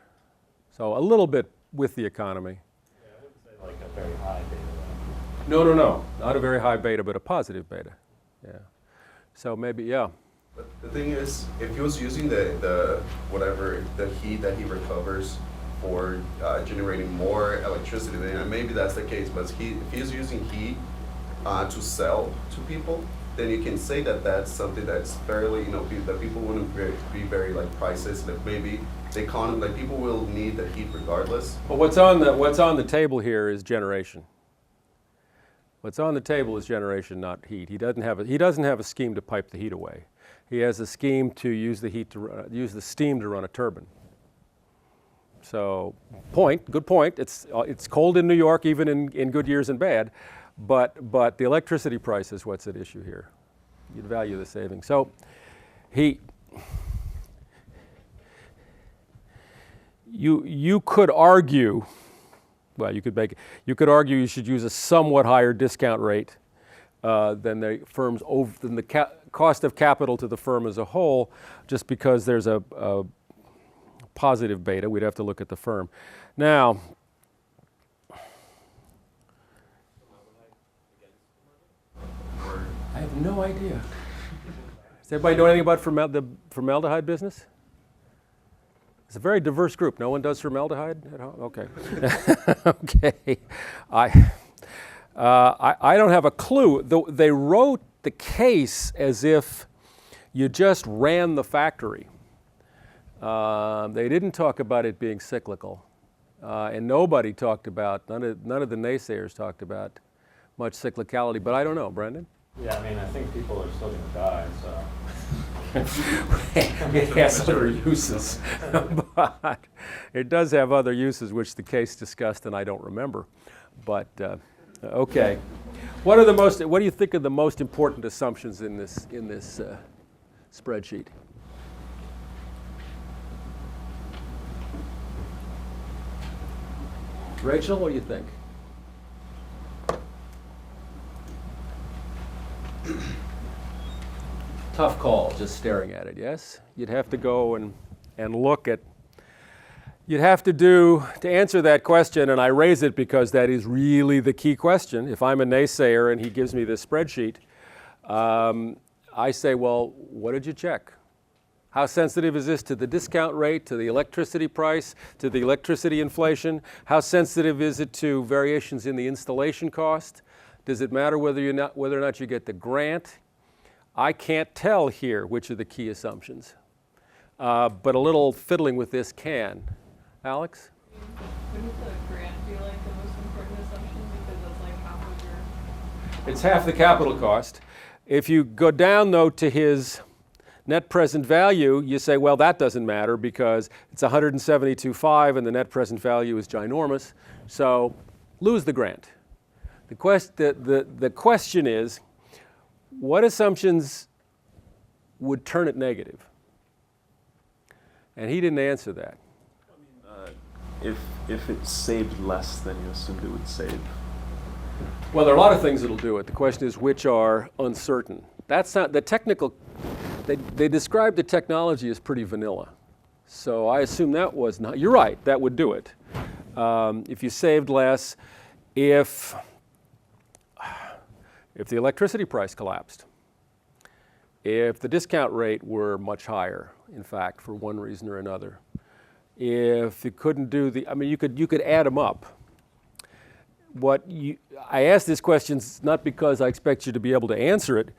So a little bit with the economy. Yeah, I wouldn't say like a very high beta. No. Not a very high beta, but a positive beta. Yeah. So maybe, yeah. But the thing is, if he was using the heat that he recovers for generating more electricity, then maybe that's the case. But if he's using heat to sell to people, then you can say that that's something that's fairly, that people wouldn't be very like prices. That maybe the economy, like people will need the heat regardless. But what's on the table here is generation. What's on the table is generation, not heat. He doesn't have a scheme to pipe the heat away. He has a scheme to use the steam to run a turbine. So, good point. It's cold in New York, even in good years and bad, but the electricity price is what's at issue here. You'd value the savings. So, you could argue. Well, you could argue you should use a somewhat higher discount rate than the cost of capital to the firm as a whole, just because there's a positive beta. We'd have to look at the firm. Now, I have no idea. Does everybody know anything about the formaldehyde business? It's a very diverse group. No one does formaldehyde at home? Okay. Okay. I don't have a clue. They wrote the case as if you just ran the factory. They didn't talk about it being cyclical. And nobody talked about, none of the naysayers talked about much cyclicality. But I don't know. Brendan? Yeah, I think people are still going to die, so. It has other uses, but it does have other uses which the case discussed and I don't remember. But okay, what do you think are the most important assumptions in this spreadsheet? Rachel, what do you think? Tough call, just staring at it, yes? You'd have to go and look at, you'd have to answer that question, and I raise it because that is really the key question. If I'm a naysayer and he gives me this spreadsheet, I say, well, what did you check? How sensitive is this to the discount rate, to the electricity price, to the electricity inflation? How sensitive is it to variations in the installation cost? Does it matter whether or not you get the grant? I can't tell here which are the key assumptions, but a little fiddling with this can. Alex? Wouldn't the grant be like the most important assumption because that's like half of your... It's half the capital cost. If you go down though to his net present value, you say, well, that doesn't matter because it's 172.5 and the net present value is ginormous, so lose the grant. The question is, what assumptions would turn it negative? And he didn't answer that. If it saved less than you assumed it would save. Well, there are a lot of things that'll do it. The question is which are uncertain. That's not the technical. They described the technology as pretty vanilla. So I assume that was not. You're right. That would do it. if you saved less, if the electricity price collapsed, if the discount rate were much higher, in fact, for one reason or another, if you couldn't do the, I mean, you could add them up. I ask this question not because I expect you to be able to answer it,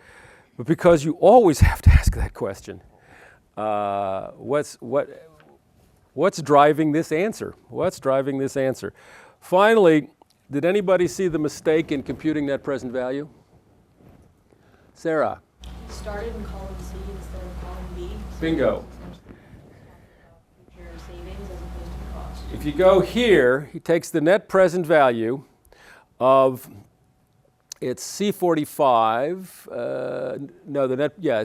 but because you always have to ask that question. What's driving this answer? What's driving this answer? Finally, did anybody see the mistake in computing net present value? Sarah? Started in column C instead of column B. So Bingo. Your savings as opposed to cost. If you go here, he takes the net present value of it's C45,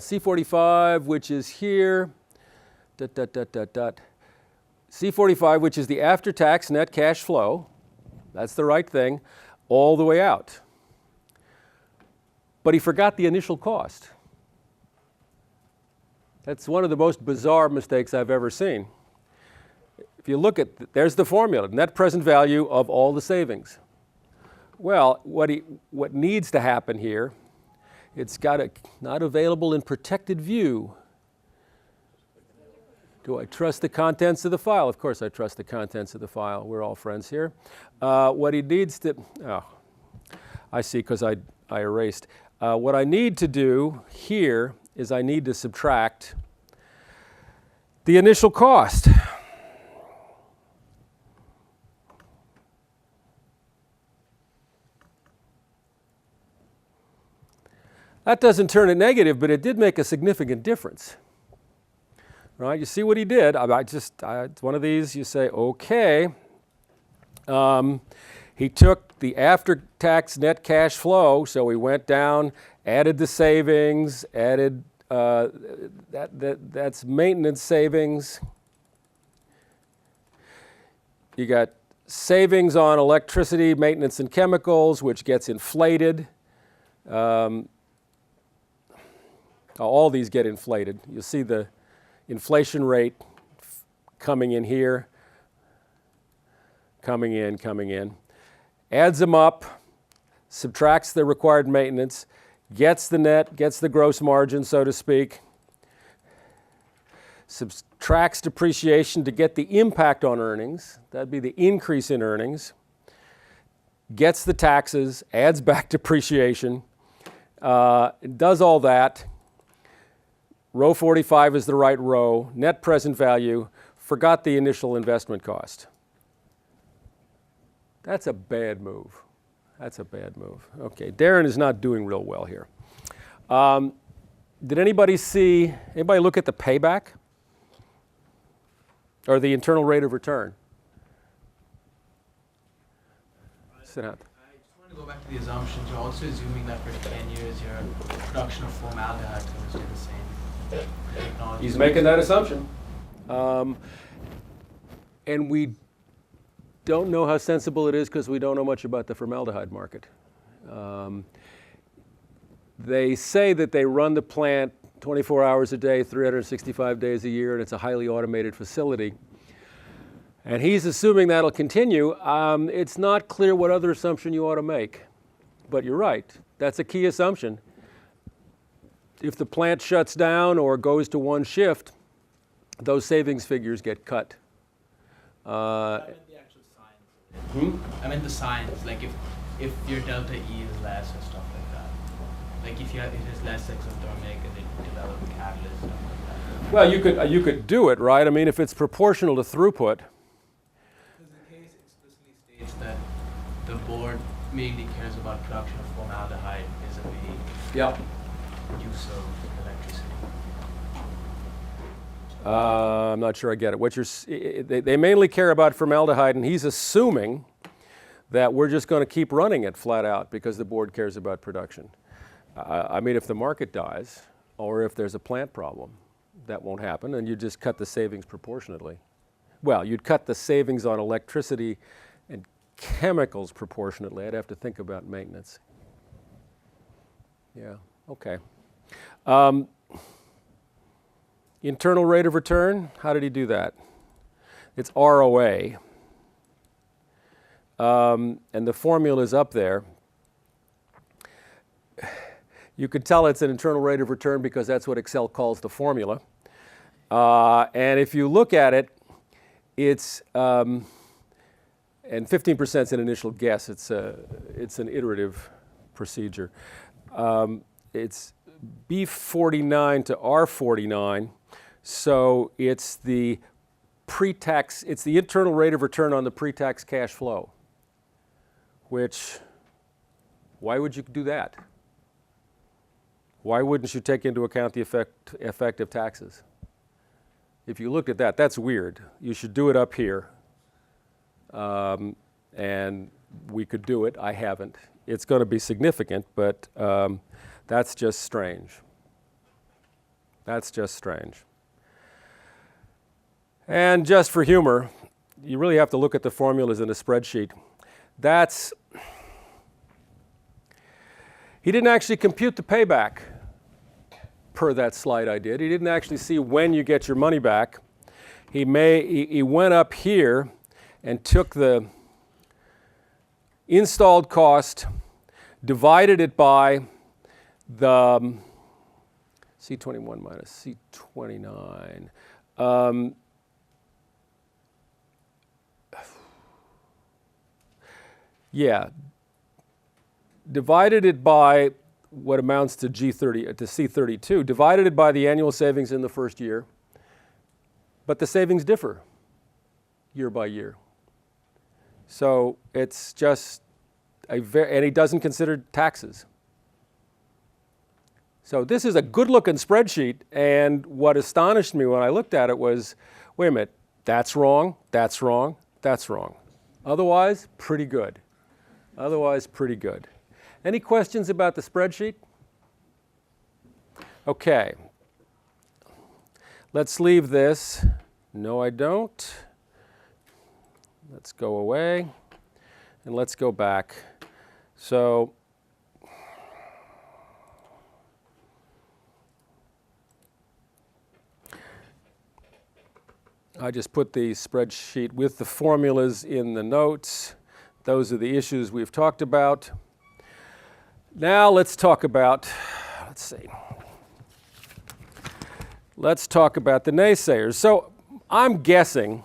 C45, which is here, C45, which is the after-tax net cash flow, that's the right thing, all the way out. But he forgot the initial cost. That's one of the most bizarre mistakes I've ever seen. If you look at, there's the formula, net present value of all the savings. Well, what needs to happen here, it's got a not available in protected view. Do I trust the contents of the file? Of course I trust the contents of the file. We're all friends here. What he needs to, I see because I erased. What I need to do here is I need to subtract the initial cost. That doesn't turn it negative, but it did make a significant difference. Right? You see what he did? It's one of these, you say, okay. He took the after-tax net cash flow, so he went down, added the savings, added, that's maintenance savings. You got savings on electricity, maintenance, and chemicals, which gets inflated. All these get inflated. You'll see the inflation rate coming in here, coming in. Adds them up, subtracts the required maintenance, gets the net, gets the gross margin, so to speak, subtracts depreciation to get the impact on earnings, that'd be the increase in earnings, gets the taxes, adds back depreciation, does all that. Row 45 is the right row, net present value, forgot the initial investment cost. That's a bad move. That's a bad move. Okay, Darren is not doing real well here. Did anybody look at the payback? Or the internal rate of return? Sit down. I just want to go back to the assumptions. You're also assuming that for 10 years your production of formaldehyde will stay the same. He's making that assumption. And we don't know how sensible it is because we don't know much about the formaldehyde market. They say that they run the plant 24 hours a day, 365 days a year, and it's a highly automated facility. And he's assuming that'll continue. It's not clear what other assumption you ought to make. But you're right. That's a key assumption. If the plant shuts down or goes to one shift, those savings figures get cut. I meant the actual science. I meant the science, like if your delta E is less or stuff like that. Like if it is less exothermic and they develop a catalyst, stuff like that. Well, you could do it, right? I mean, if it's proportional to throughput. Because the case explicitly states that the board mainly cares about production of formaldehyde vis-a-vis use of electricity. I'm not sure I get it. They mainly care about formaldehyde, and he's assuming that we're just going to keep running it flat out because the board cares about production. I mean, if the market dies or if there's a plant problem, that won't happen, and you just cut the savings proportionately. Well, you'd cut the savings on electricity and chemicals proportionately. I'd have to think about maintenance. Yeah, okay. Internal rate of return, how did he do that? It's ROA. and the formula is up there. You could tell it's an internal rate of return because that's what Excel calls the formula. And if you look at it, it's, and 15% is an initial guess. It's an iterative procedure. It's B49 to R49. So it's the pre-tax, it's the internal rate of return on the pre-tax cash flow, which, why would you do that? Why wouldn't you take into account the effect of taxes? If you looked at that, that's weird. You should do it up here. And we could do it. I haven't. It's going to be significant, but that's just strange. That's just strange. And just for humor, you really have to look at the formulas in a spreadsheet. He didn't actually compute the payback per that slide I did. He didn't actually see when you get your money back. He went up here and took the installed cost, divided it by the C21 minus C29. Yeah, divided it by what amounts to C32, divided it by the annual savings in the first year, but the savings differ year by year. So it's just and he doesn't consider taxes. So this is a good-looking spreadsheet, and what astonished me when I looked at it was, wait a minute, that's wrong, that's wrong, that's wrong. Otherwise, pretty good. Otherwise, pretty good. Any questions about the spreadsheet? Okay. Let's leave this. No, I don't. Let's go away, and let's go back. So I just put the spreadsheet with the formulas in the notes. Those are the issues we've talked about. Now let's talk about, let's talk about the naysayers. So I'm guessing,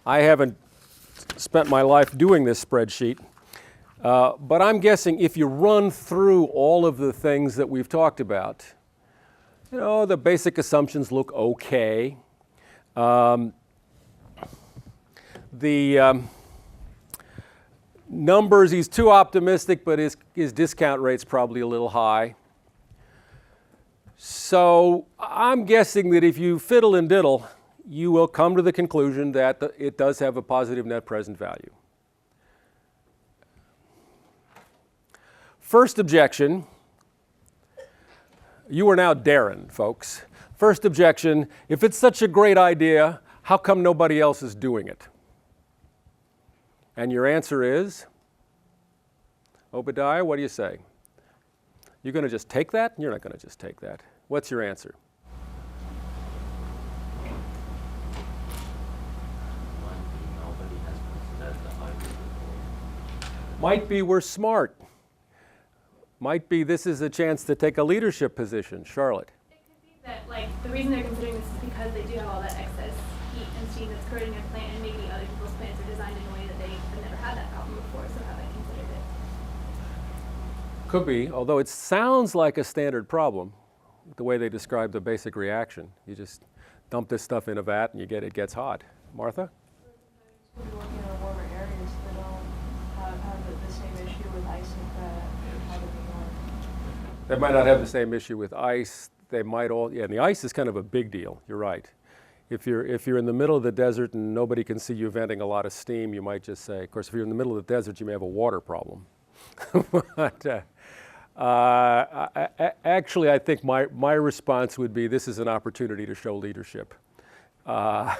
I haven't spent my life doing this spreadsheet, but I'm guessing if you run through all of the things that we've talked about, you know, the basic assumptions look okay. Numbers, he's too optimistic, but his discount rate's probably a little high. So I'm guessing that if you fiddle and diddle, you will come to the conclusion that it does have a positive net present value. First objection, you are now Darren, folks. First objection, if it's such a great idea, how come nobody else is doing it? And your answer is, Obadiah, what do you say? You're going to just take that? You're not going to just take that. What's your answer? Might be we're smart. Might be this is a chance to take a leadership position. Charlotte. It could be that, like, the reason they're considering this is because they do have all that excess heat and steam that's corroding their plant, and maybe other people's plants are designed in a way that they have never had that problem before, so have they considered it? Could be, although it sounds like a standard problem, the way they describe the basic reaction. You just dump this stuff in a vat and it gets hot. Martha? People working in warmer areas that don't have the same issue with ice They might not have the same issue with ice. They might all, yeah, and the ice is kind of a big deal. You're right. If you're in the middle of the desert and nobody can see you venting a lot of steam, you might just say, of course, if you're in the middle of the desert, you may have a water problem. But actually, I think my response would be, this is an opportunity to show leadership. But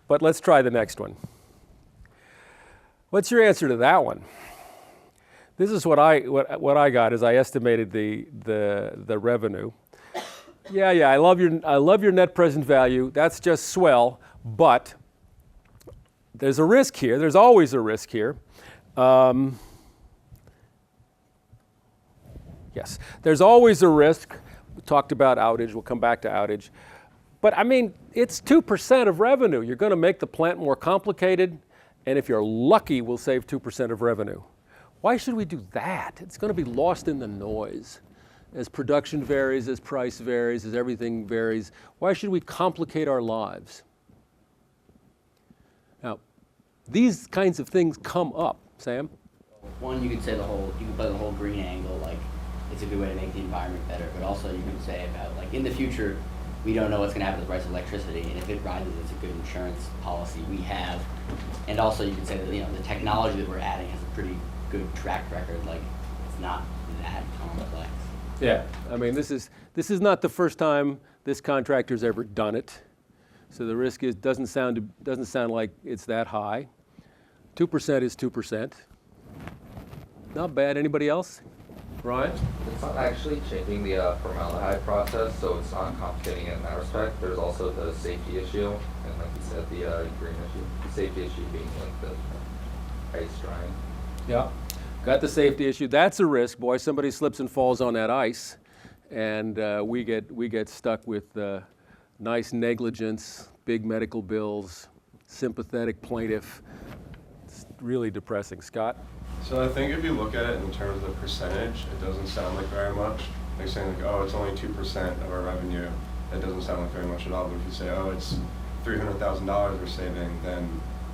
let's try the next one. What's your answer to that one? This is what I got as I estimated the revenue. Yeah, I love your net present value. That's just swell, but there's a risk here. There's always a risk here. Yes, there's always a risk. We talked about outage. We'll come back to outage. But I mean, it's 2% of revenue. You're going to make the plant more complicated, and if you're lucky, we'll save 2% of revenue. Why should we do that? It's going to be lost in the noise. As production varies, as price varies, as everything varies, why should we complicate our lives? Now, these kinds of things come up. Sam? One, you could say you could play the whole green angle, like it's a good way to make the environment better, but also you can say about, like, in the future, we don't know what's going to happen to the price of electricity, and if it rises, it's a good insurance policy we have. And also you can say that, you know, the technology that we're adding has a pretty good track record, like it's not that complex. Yeah, I mean, this is not the first time this contractor's ever done it. So the risk doesn't sound like it's that high. 2% is 2%. Not bad. Anybody else? Ryan? It's not actually changing the formaldehyde process, so it's not complicating it in that respect. There's also the safety issue, and like you said, the green issue. The safety issue being like the ice drying. Yeah, got the safety issue. That's a risk. Boy, somebody slips and falls on that ice, and we get stuck with nice negligence, big medical bills, sympathetic plaintiff. It's really depressing. Scott? So I think if you look at it in terms of percentage, it doesn't sound like very much. Like saying like, oh, it's only 2% of our revenue. That doesn't sound like very much at all. But if you say, oh, it's $300,000 we're saving, then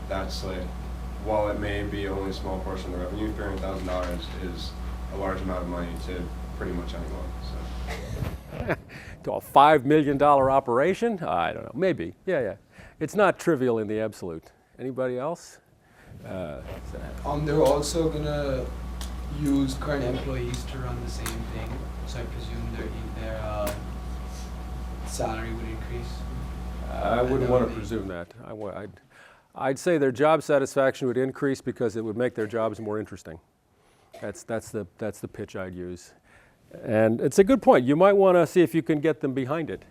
that's like, while it may be only a small portion of the revenue, $300,000 is a large amount of money to pretty much anyone. So. To a $5 million operation? I don't know. Maybe. Yeah. It's not trivial in the absolute. Anybody else? They're also gonna use current employees to run the same thing, so I presume their salary would increase. I wouldn't want to presume that. I'd say their job satisfaction would increase because it would make their jobs more interesting. That's the pitch I'd use. And it's a good point. You might want to see if you can get them behind it.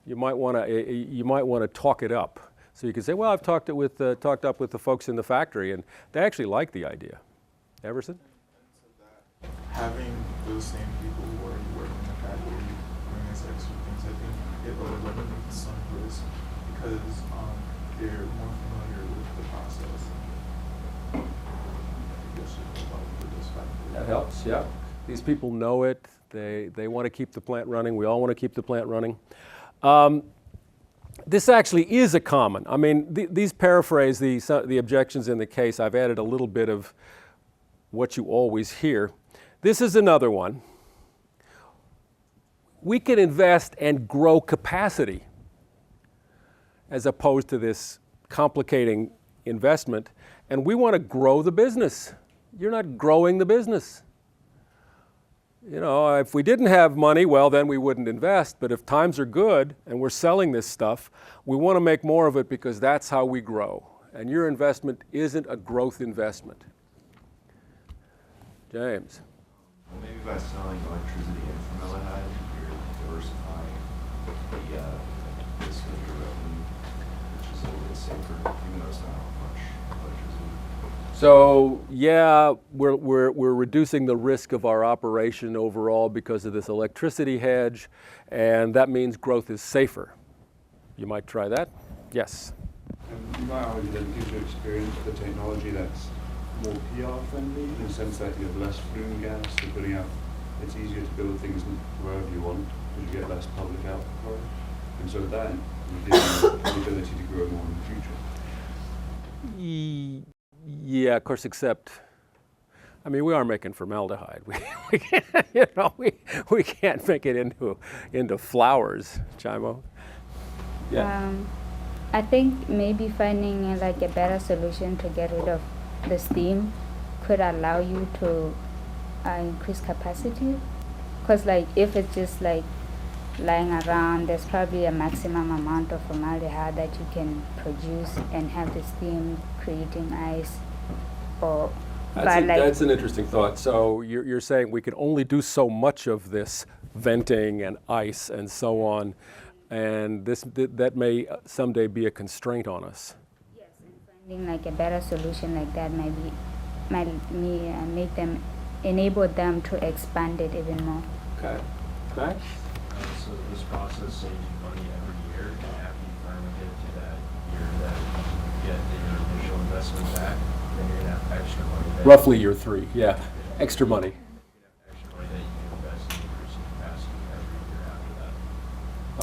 You might want to talk it up. So you can say, well, I've talked up with the folks in the factory, and they actually like the idea. Everson? Having those same people who already work in the factory doing these extra things, I think it will eliminate some risk because they're more familiar with the process. I guess it will help with this factory. That helps, yeah. These people know it. They want to keep the plant running. We all want to keep the plant running. This actually is a common. I mean, these paraphrase the objections in the case. I've added a little bit of what you always hear. This is another one. We can invest and grow capacity as opposed to this complicating investment, and we want to grow the business. You're not growing the business. You know, if we didn't have money, well, then we wouldn't invest. But if times are good and we're selling this stuff, we want to make more of it because that's how we grow. And your investment isn't a growth investment. James. Well, maybe by selling electricity and formaldehyde, you're diversifying the risk of your revenue, which is a little bit safer, even though it's not much electricity. So yeah, we're reducing the risk of our operation overall because of this electricity hedge, and that means growth is safer. You might try that? Yes. And you might argue that it gives you experience with the technology that's more PR friendly in the sense that you have less flume gas to putting out. It's easier to build things wherever you want because you get less public output for it. And so that gives you the ability to grow more in the future. Yeah, of course, except, I mean, we are making formaldehyde. We can't, you know, we can't make it into flowers, Chimo. Yeah. I think maybe finding like a better solution to get rid of the steam could allow you to increase capacity. Because like if it's just like lying around, there's probably a maximum amount of formaldehyde that you can produce and have the steam creating ice. Or that's an interesting thought. So you're saying we can only do so much of this venting and ice and so on, and that may someday be a constraint on us. Yes, Finding like a better solution like that might make them, enable them to expand it even more. Okay. Max? So this process saves you money every year, and after you finally get to that year that you get your initial investment back, then you're gonna have extra money. Roughly year 3, yeah. Extra money. Extra money that you can invest in increasing capacity every year after that.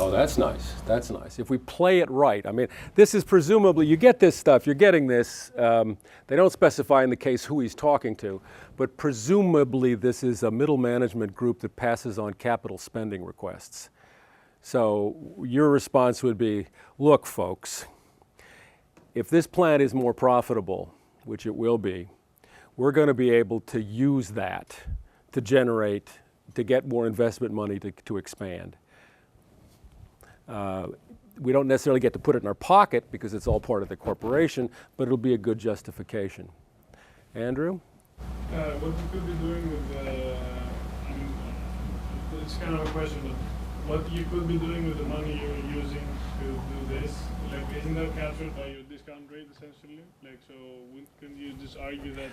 Oh, that's nice. That's nice. If we play it right, I mean, this is presumably, you get this stuff, you're getting this. They don't specify in the case who he's talking to, but presumably this is a middle management group that passes on capital spending requests. So your response would be, look, folks, if this plant is more profitable, which it will be, we're going to be able to use that to generate, to get more investment money to expand. We don't necessarily get to put it in our pocket because it's all part of the corporation, but it'll be a good justification. Andrew? What you could be doing with, it's kind of a question, but what you could be doing with the money you're using to do this, like, isn't that captured by your discount rate essentially? Like, so can you just argue that,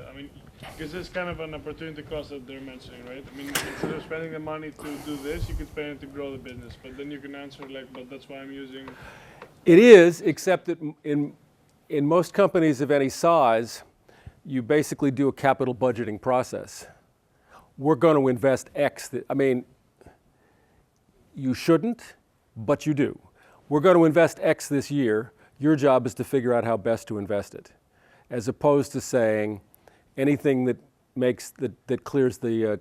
I mean, because it's kind of an opportunity cost that they're mentioning, right? I mean, instead of spending the money to do this, you could spend it to grow the business, but then you can answer like, but that's why I'm using. It is, except that in most companies of any size, you basically do a capital budgeting process. We're going to invest X. I mean, you shouldn't, but you do. We're going to invest X this year. Your job is to figure out how best to invest it, as opposed to saying anything that makes that clears the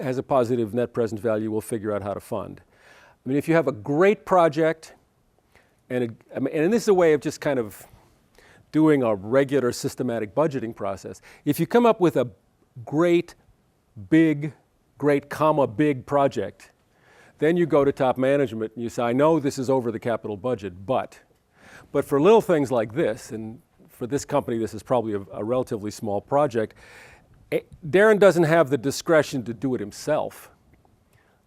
has a positive net present value, we'll figure out how to fund. I mean, if you have a great project, and this is a way of just kind of doing a regular systematic budgeting process. If you come up with a great big project, then you go to top management and you say, I know this is over the capital budget, but for little things like this, and for this company this is probably a relatively small project, Darren doesn't have the discretion to do it himself.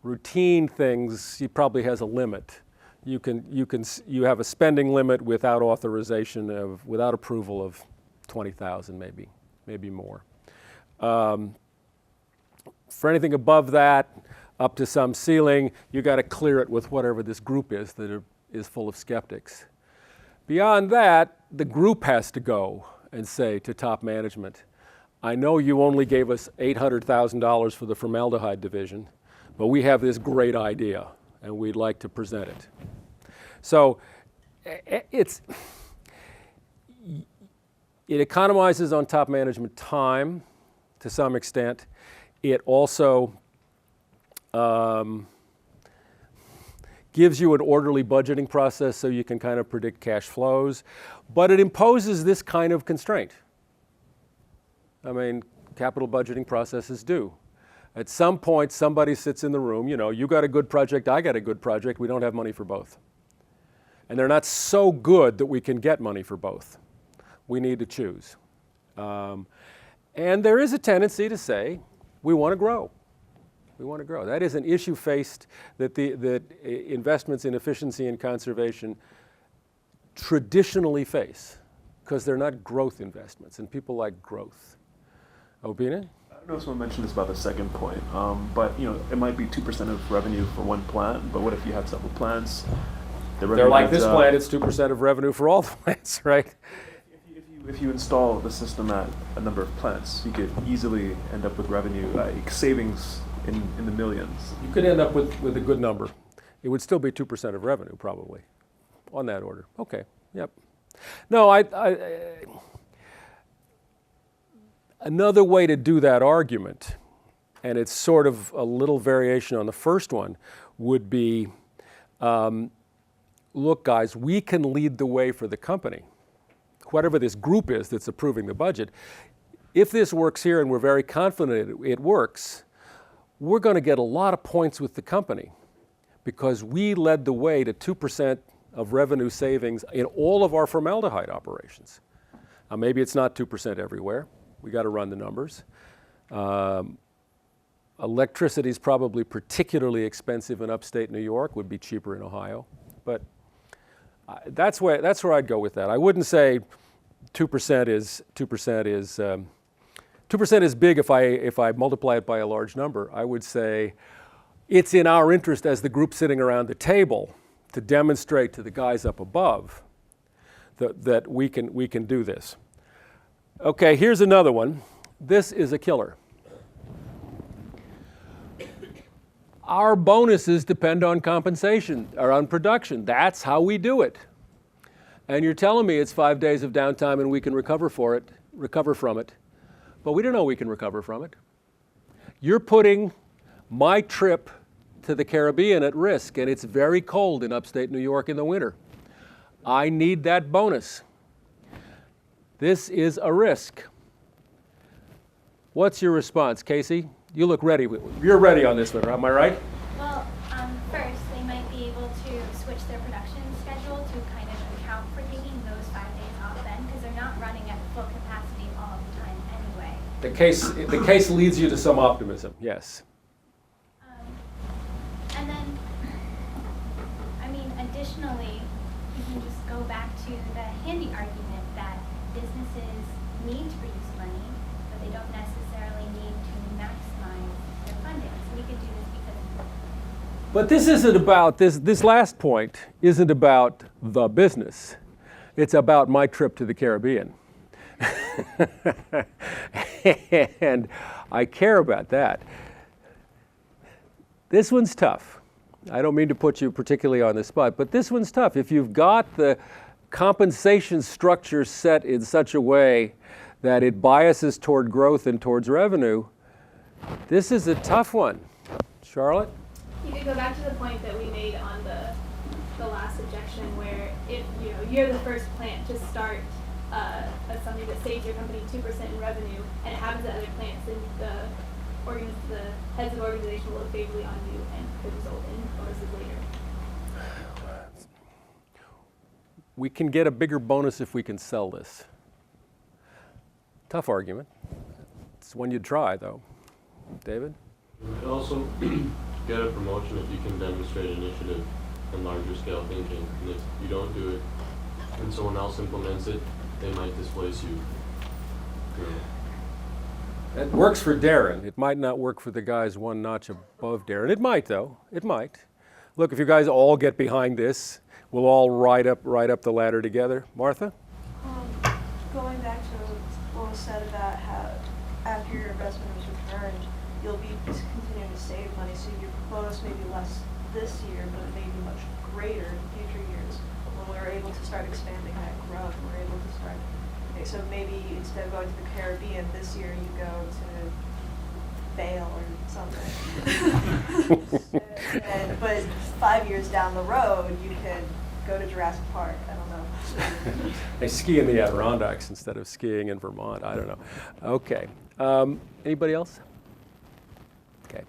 Routine things, he probably has a limit. You have a spending limit without authorization without approval of 20,000 maybe more. For anything above that, up to some ceiling, you got to clear it with whatever this group is that is full of skeptics. Beyond that, the group has to go and say to top management, I know you only gave us $800,000 for the formaldehyde division, but we have this great idea and we'd like to present it. So it economizes on top management time to some extent. It also gives you an orderly budgeting process so you can kind of predict cash flows, but it imposes this kind of constraint. I mean, capital budgeting processes do. At some point, somebody sits in the room, you got a good project, I got a good project, we don't have money for both. And they're not so good that we can get money for both. We need to choose. And there is a tendency to say, we want to grow. We want to grow. That is an issue faced that investments in efficiency and conservation traditionally face, because they're not growth investments, and people like growth. Obina? I don't know if someone mentioned this about the second point, but it might be 2% of revenue for one plant, but what if you have several plants? They're like this plant, it's 2% of revenue for all the plants, right? If you install the system at a number of plants, you could easily end up with revenue, like savings in the millions. You could end up with a good number. It would still be 2% of revenue, probably, on that order. Okay, yep. No, another way to do that argument, and it's sort of a little variation on the first one, would be, look guys, we can lead the way for the company. Whatever this group is that's approving the budget, if this works here and we're very confident it works, we're going to get a lot of points with the company because we led the way to 2% of revenue savings in all of our formaldehyde operations. Now, maybe it's not 2% everywhere. We got to run the numbers. Electricity is probably particularly expensive in upstate New York, would be cheaper in Ohio. But That's where I'd go with that. I wouldn't say 2% is 2% is big if I multiply it by a large number. I would say it's in our interest as the group sitting around the table to demonstrate to the guys up above that we can do this. Okay, here's another one. This is a killer. Our bonuses depend on compensation or on production. That's how we do it. And you're telling me it's 5 days of downtime and we can recover from it. But we don't know we can recover from it. You're putting my trip to the Caribbean at risk, and it's very cold in upstate New York in the winter. I need that bonus. This is a risk. What's your response, Casey? You look ready. You're ready on this one, am I right? Well, first, they might be able to switch their production schedule to kind of account for taking those 5 days off then, because they're not running at full capacity all the time anyway. The case leads you to some optimism, yes. And then, I mean, additionally, you can just go back to the handy argument that businesses need to produce money, but they don't necessarily need to maximize their funding. So we could do this because. But this isn't about, this last point isn't about the business. It's about my trip to the Caribbean. And I care about that. This one's tough. I don't mean to put you particularly on the spot, but this one's tough. If you've got the compensation structure set in such a way that it biases toward growth and towards revenue, this is a tough one. Charlotte? You could go back to the point that we made on the last objection, where if you're the first plant to start something that saves your company 2% in revenue, and it happens at other plants, then the heads of organization will look favorably on you and could result in bonuses later. We can get a bigger bonus if we can sell this. Tough argument. It's one you'd try, though. David? You could also get a promotion if you can demonstrate initiative and larger scale thinking. And if you don't do it and someone else implements it, they might displace you. It works for Darren. It might not work for the guys one notch above Darren. It might, though. It might. Look, if you guys all get behind this, we'll all ride up the ladder together. Martha? Going back to what was said about how after your investment is returned, you'll be continuing to save money, so your bonus may be less this year, but it may be much greater in future years. When we're able to start expanding that growth, we're able to start. Okay, so maybe instead of going to the Caribbean this year, you go to Vail or something. But 5 years down the road, you could go to Jurassic Park. I don't know. They ski in the Adirondacks instead of skiing in Vermont. I don't know. Okay. Anybody else? Okay.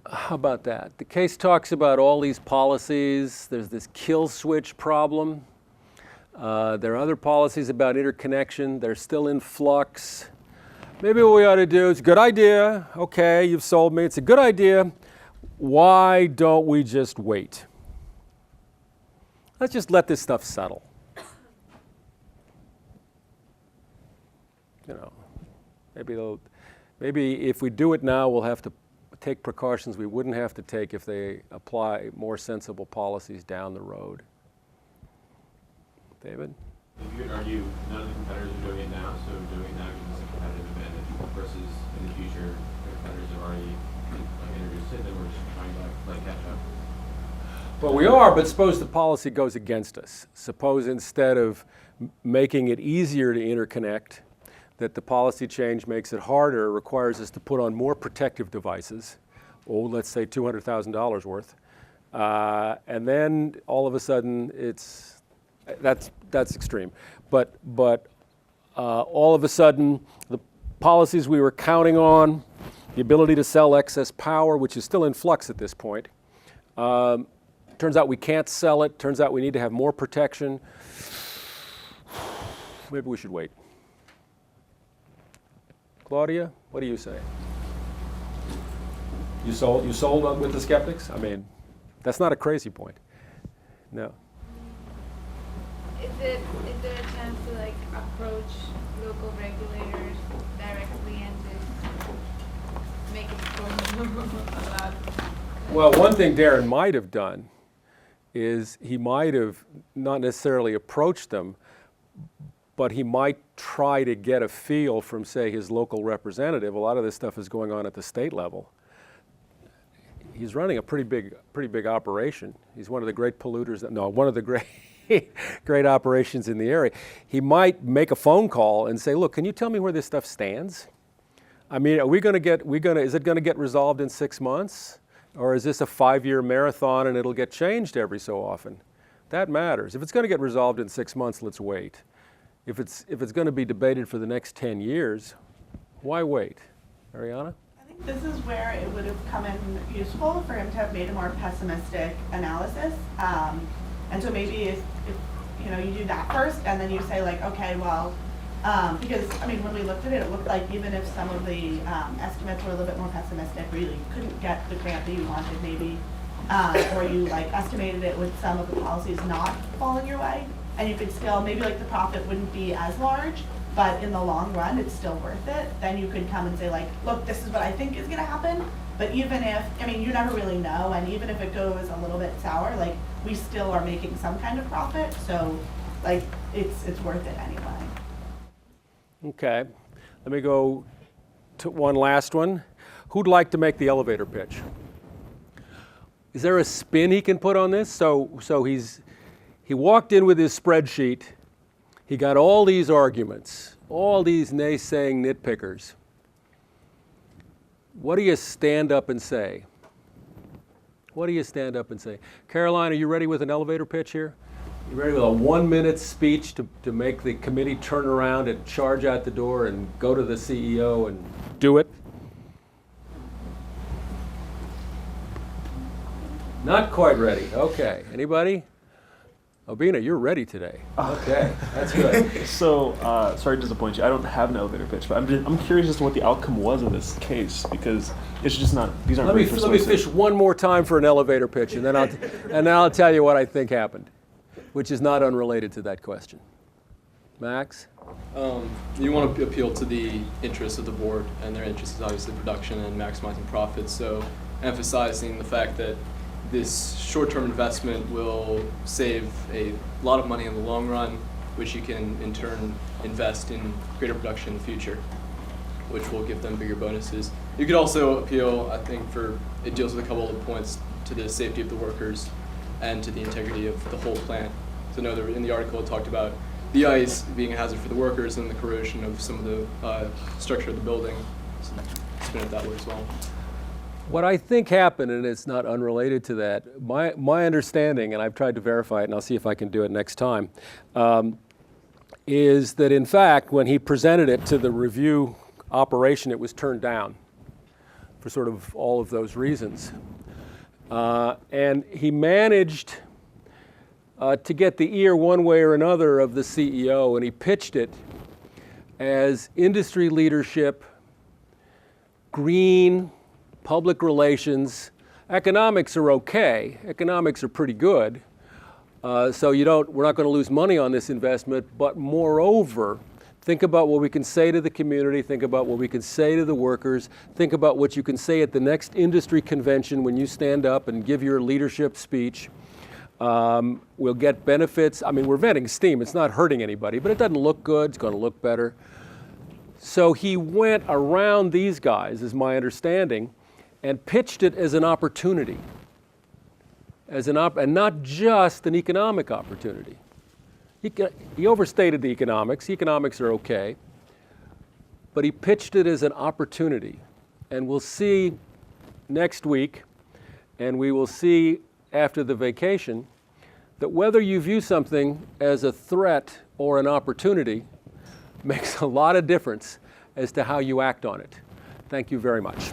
How about that? The case talks about all these policies. There's this kill switch problem. There are other policies about interconnection. They're still in flux. Maybe what we ought to do, it's a good idea. Okay, you've sold me. It's a good idea. Why don't we just wait? Let's just let this stuff settle. Maybe if we do it now, we'll have to take precautions we wouldn't have to take if they apply more sensible policies down the road. David? You could argue none of the competitors are doing it now, so doing it now gives us a competitive advantage versus in the future, the competitors have already introduced it, and we're just trying to catch up. Well, we are, but suppose the policy goes against us. Suppose instead of making it easier to interconnect, that the policy change makes it harder, requires us to put on more protective devices, let's say $200,000 worth, and then all of a sudden that's extreme. But all of a sudden the policies we were counting on, the ability to sell excess power, which is still in flux at this point, turns out we can't sell it, turns out we need to have more protection. Maybe we should wait. Claudia, what do you say? You sold with the skeptics? I mean, that's not a crazy point. No. Is there a chance to like approach local regulators directly and to make it allowed? Well, one thing Darren might have done is he might have not necessarily approached them, but he might try to get a feel from, say, his local representative. A lot of this stuff is going on at the state level. He's running a pretty big operation. He's one of the great polluters. One of the great operations in the area. He might make a phone call and say, "Look, can you tell me where this stuff stands? I mean, is it going to get resolved in 6 months, or is this a 5-year marathon and it'll get changed every so often?" That matters. If it's going to get resolved in 6 months, let's wait. If it's going to be debated for the next 10 years, why wait? Ariana? This is where it would have come in useful for him to have made a more pessimistic analysis. And so maybe if you do that first and then you say like, okay, well, because I mean, when we looked at it, it looked like even if some of the estimates were a little bit more pessimistic, or you couldn't get the grant that you wanted maybe, or you like estimated it with some of the policies not falling your way, and you could still, maybe like the profit wouldn't be as large, but in the long run, it's still worth it, then you could come and say like, look, this is what I think is gonna happen. But even if, I mean, you never really know, and even if it goes a little bit sour, like, we still are making some kind of profit, so like, it's worth it anyway. Okay, let me go to one last one. Who'd like to make the elevator pitch? Is there a spin he can put on this? So he walked in with his spreadsheet. He got all these arguments, all these naysaying nitpickers. What do you stand up and say? What do you stand up and say? Caroline, are you ready with an elevator pitch here? You ready with a 1-minute speech to make the committee turn around and charge out the door and go to the CEO and do it? Not quite ready. Okay. Anybody? Obina, you're ready today. Okay, that's good. So, sorry to disappoint you. I don't have an elevator pitch, but I'm curious as to what the outcome was of this case, because it's just not. These aren't very persuasive. Let me fish one more time for an elevator pitch, and then I'll tell you what I think happened, which is not unrelated to that question. Max? You want to appeal to the interests of the board, and their interest is obviously production and maximizing profits. So, emphasizing the fact that this short-term investment will save a lot of money in the long run, which you can in turn invest in greater production in the future, which will give them bigger bonuses. You could also appeal, I think, it deals with a couple of points to the safety of the workers and to the integrity of the whole plant. So I know that in the article it talked about the ice being a hazard for the workers and the corrosion of some of the structure of the building. So spin it that way as well. What I think happened, and it's not unrelated to that, my understanding, and I've tried to verify it, and I'll see if I can do it next time, is that in fact, when he presented it to the review operation, it was turned down for sort of all of those reasons. And he managed to get the ear one way or another of the CEO, and he pitched it as industry leadership, green, public relations. Economics are okay. Economics are pretty good. So we're not going to lose money on this investment, but moreover, think about what we can say to the community, think about what we can say to the workers, think about what you can say at the next industry convention when you stand up and give your leadership speech. We'll get benefits. I mean, we're venting steam. It's not hurting anybody, but it doesn't look good. It's going to look better. So he went around these guys, is my understanding, and pitched it as an opportunity, and not just an economic opportunity. He overstated the economics. Economics are okay, but he pitched it as an opportunity. And we'll see next week, and we will see after the vacation, that whether you view something as a threat or an opportunity makes a lot of difference as to how you act on it. Thank you very much.